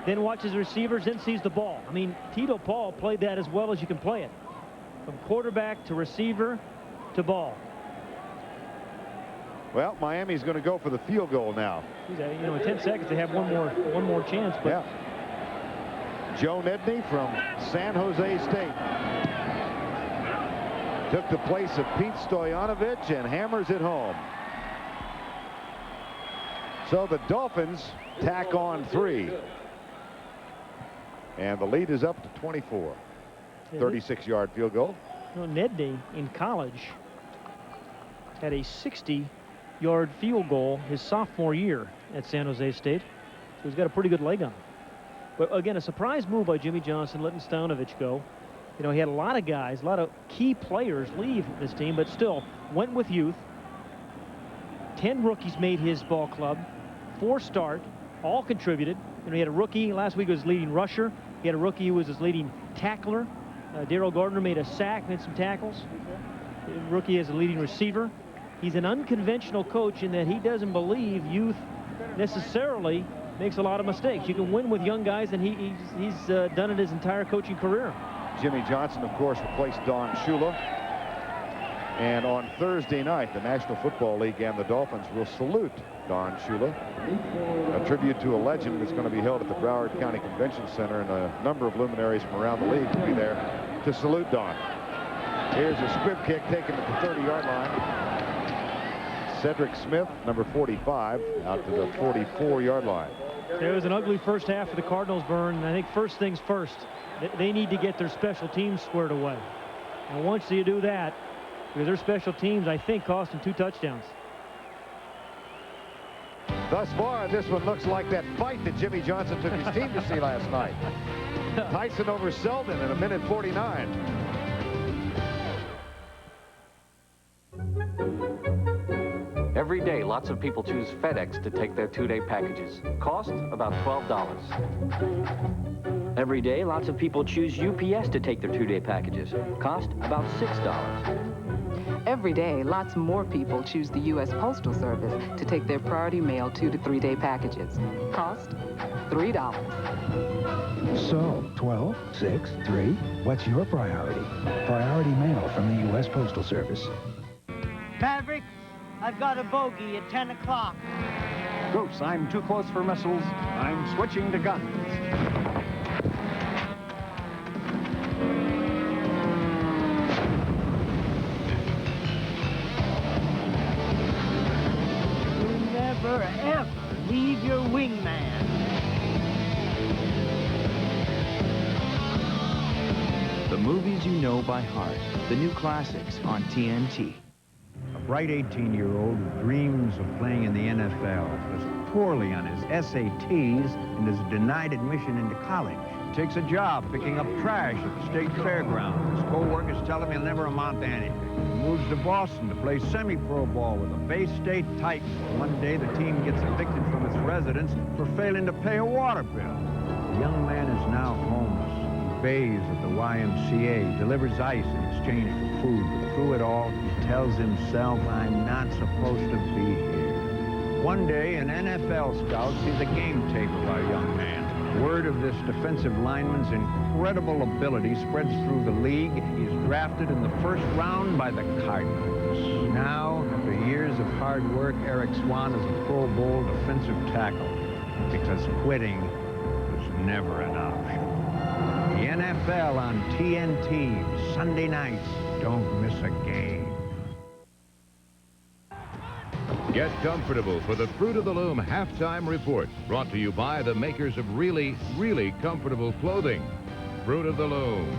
then watches the receivers, then sees the ball. I mean, Tito Paul played that as well as you can play it. From quarterback to receiver to ball. Well, Miami's going to go for the field goal now. You know, in 10 seconds they have one more chance. But yeah. Joe Nedney from San Jose State took the place of Pete Stoyanovich and hammers it home. So the Dolphins tack on 3. And the lead is up to 24. 36-yard field goal. Well, Ned Day in college had a 60-yard field goal his sophomore year at San Jose State. So he's got a pretty good leg on him. But again, a surprise move by Jimmy Johnson, letting Staunovich go. You know, he had a lot of guys, a lot of key players leave this team, but still went with youth. 10 rookies made his ball club. 4 start, all contributed. You know, he had a rookie last week who was his leading rusher. He had a rookie who was his leading tackler. Darrell Gardner made a sack, made some tackles. The rookie is a leading receiver. He's an unconventional coach in that he doesn't believe youth necessarily makes a lot of mistakes. You can win with young guys, and he's done it his entire coaching career. Jimmy Johnson, of course, replaced Don Shula. And on Thursday night, the National Football League and the Dolphins will salute Don Shula. A tribute to a legend that's going to be held at the Broward County Convention Center, and a number of luminaries from around the league will be there to salute Don. Here's a squib kick taken at the 30-yard line. Cedric Smith, number 45, out to the 44-yard line. It was an ugly first half for the Cardinals, Vern, and I think first things first, they need to get their special teams squared away. And once you do that, because their special teams, I think, cost them 2 touchdowns. Thus far, this one looks like that fight that Jimmy Johnson took his team to see last night. Tyson over Selden in 1:49. Every day, lots of people choose FedEx to take their 2-day packages. Cost about $12. Every day, lots of people choose UPS to take their 2-day packages. Cost about $6. Every day, lots more people choose the U.S. Postal Service to take their priority mail 2- to 3-day packages. Cost $3. So, 12, 6, 3, what's your priority? Priority mail from the U.S. Postal Service. Maverick, I've got a bogey at 10 o'clock. Goose, I'm too close for missiles. I'm switching to guns. Never ever leave your wingman. The movies you know by heart. The new classics on TNT. A bright 18-year-old who dreams of playing in the NFL does poorly on his SATs and is denied admission into college. Takes a job picking up trash at the state fairground. His co-workers tell him he'll never amount to anything. He moves to Boston to play semi-pro ball with the Bay State Titans. One day, the team gets evicted from its residence for failing to pay a water bill. The young man is now homeless. He bathes at the YMCA, delivers ice in exchange for food, but through it all, he tells himself, I'm not supposed to be here. One day, an NFL scout sees a game tape of our young man. Word of this defensive lineman's incredible ability spreads through the league. He's drafted in the first round by the Cardinals. Now, after years of hard work, Eric Swan is a Pro Bowl defensive tackle because quitting was never an option. The NFL on TNT, Sunday nights. Don't miss a game. Get comfortable for the Fruit of the Loom halftime report, brought to you by the makers of really, really comfortable clothing. Fruit of the Loom.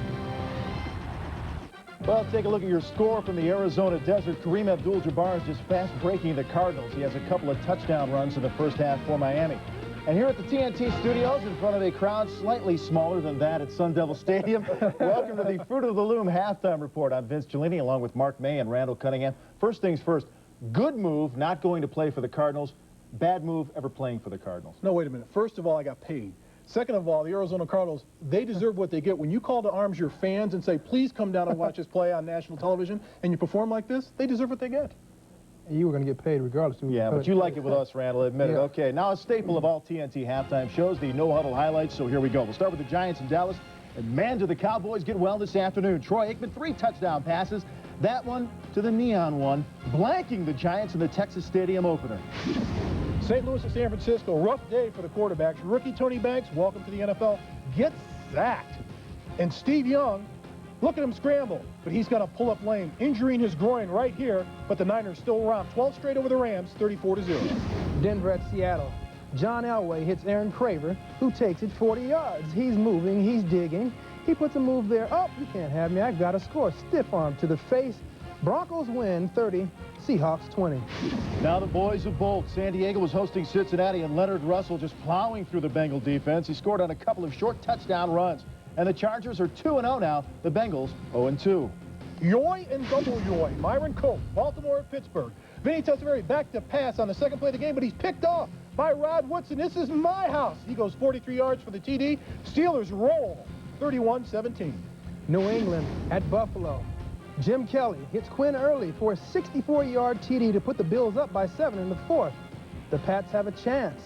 Well, take a look at your score from the Arizona Desert. Kareem Abdul-Jabbar is just fast breaking the Cardinals. He has a couple of touchdown runs in the first half for Miami. And here at the TNT studios, in front of a crowd slightly smaller than that at Sun Devil Stadium, welcome to the Fruit of the Loom halftime report. I'm Vince Cellini, along with Mark May and Randall Cunningham. First things first, good move not going to play for the Cardinals. Bad move ever playing for the Cardinals. No, wait a minute. First of all, I got paid. Second of all, the Arizona Cardinals, they deserve what they get. When you call to arms your fans and say, please come down and watch us play on national television, and you perform like this, they deserve what they get. And you were going to get paid regardless. Yeah, but you like it with us, Randall, admit it. Yeah. Okay, now a staple of all TNT halftime shows, the no-huddle highlights, so here we go. We'll start with the Giants in Dallas. And man, do the Cowboys get well this afternoon. Troy Aikman, 3 touchdown passes. That one to the neon one, blanking the Giants in the Texas Stadium opener. St. Louis and San Francisco, rough day for the quarterbacks. Rookie Tony Banks, welcome to the NFL, gets sacked. And Steve Young, look at him scramble, but he's got a pull-up lane, injuring his groin right here, but the Niners still around. 12 straight over the Rams, 34-0. Denver at Seattle. John Elway hits Aaron Craver, who takes it 40 yards. He's moving, he's digging. He puts a move there. Oh, you can't have me. I've got to score. Stiff arm to the face. Broncos win 30, Seahawks 20. Now the boys of Bolt. San Diego was hosting Cincinnati, and Leonard Russell just plowing through the Bengal defense. He scored on a couple of short touchdown runs. And the Chargers are 2-0 now. The Bengals 0-2. Yoy and double yoy. Myron Cope, Baltimore at Pittsburgh. Vinny Testaveri back to pass on the second play of the game, but he's picked off by Rod Woodson. This is my house. He goes 43 yards for the TD. Steelers roll 31-17. New England at Buffalo. Jim Kelly hits Quinn early for a 64-yard TD to put the Bills up by 7 in the fourth. The Pats have a chance.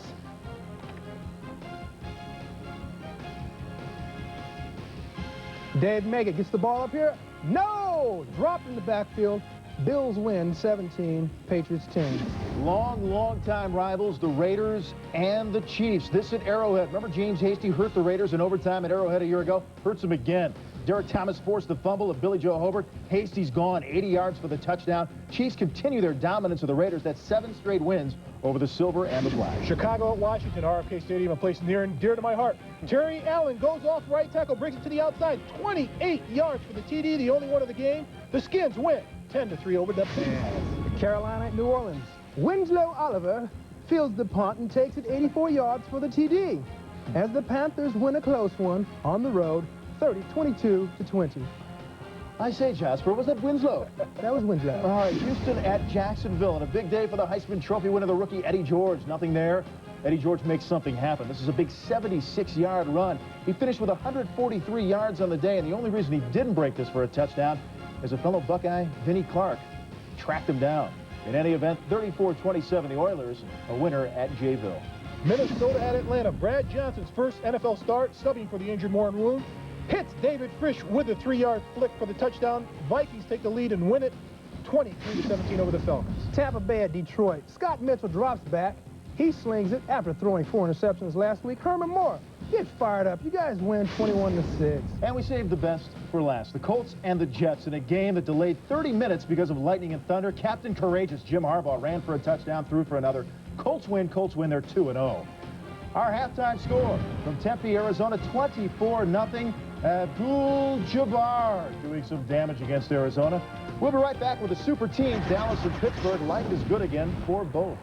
Dave Meggett gets the ball up here. No! Dropped in the backfield. Bills win 17, Patriots 10. Long time rivals, the Raiders and the Chiefs. This at Arrowhead. Remember James Hasty hurt the Raiders in overtime at Arrowhead a year ago? Hurts them again. Derek Thomas forced the fumble of Billy Joe Hobart. Hasty's gone, 80 yards for the touchdown. Chiefs continue their dominance of the Raiders. That's 7 straight wins over the silver and the black. Chicago at Washington, RFK Stadium, a place near and dear to my heart. Terry Allen goes off right tackle, brings it to the outside, 28 yards for the TD, the only one of the game. The Skins win 10-3 over the Bears. Carolina at New Orleans. Winslow Oliver fields the punt and takes it 84 yards for the TD. As the Panthers win a close one on the road, 22-20. I say, Jasper, was that Winslow? That was Winslow. All right, Houston at Jacksonville, and a big day for the Heisman Trophy winner, the rookie Eddie George. Nothing there. Eddie George makes something happen. This is a big 76-yard run. He finished with 143 yards on the day, and the only reason he didn't break this for a touchdown is a fellow Buckeye, Vinnie Clark, tracked him down. In any event, 34-27, the Oilers, a winner at Jayville. Minnesota at Atlanta. Brad Johnson's first NFL start, subbing for the injured Warren Woon. Hits David Frisch with a 3-yard flick for the touchdown. Vikings take the lead and win it 23-17 over the Falcons. Tampa Bay at Detroit. Scott Mitchell drops back. He slings it after throwing 4 interceptions last week. Herman Moore, get fired up. You guys win 21-6. And we saved the best for last. The Colts and the Jets in a game that delayed 30 minutes because of lightning and thunder. Captain Courageous Jim Harbaugh ran for a touchdown, threw for another. Colts win, they're 2-0. Our halftime score from Tempe, Arizona, 24-0. Abdul-Jabbar doing some damage against Arizona. We'll be right back with the super teams, Dallas and Pittsburgh. Life is good again for both.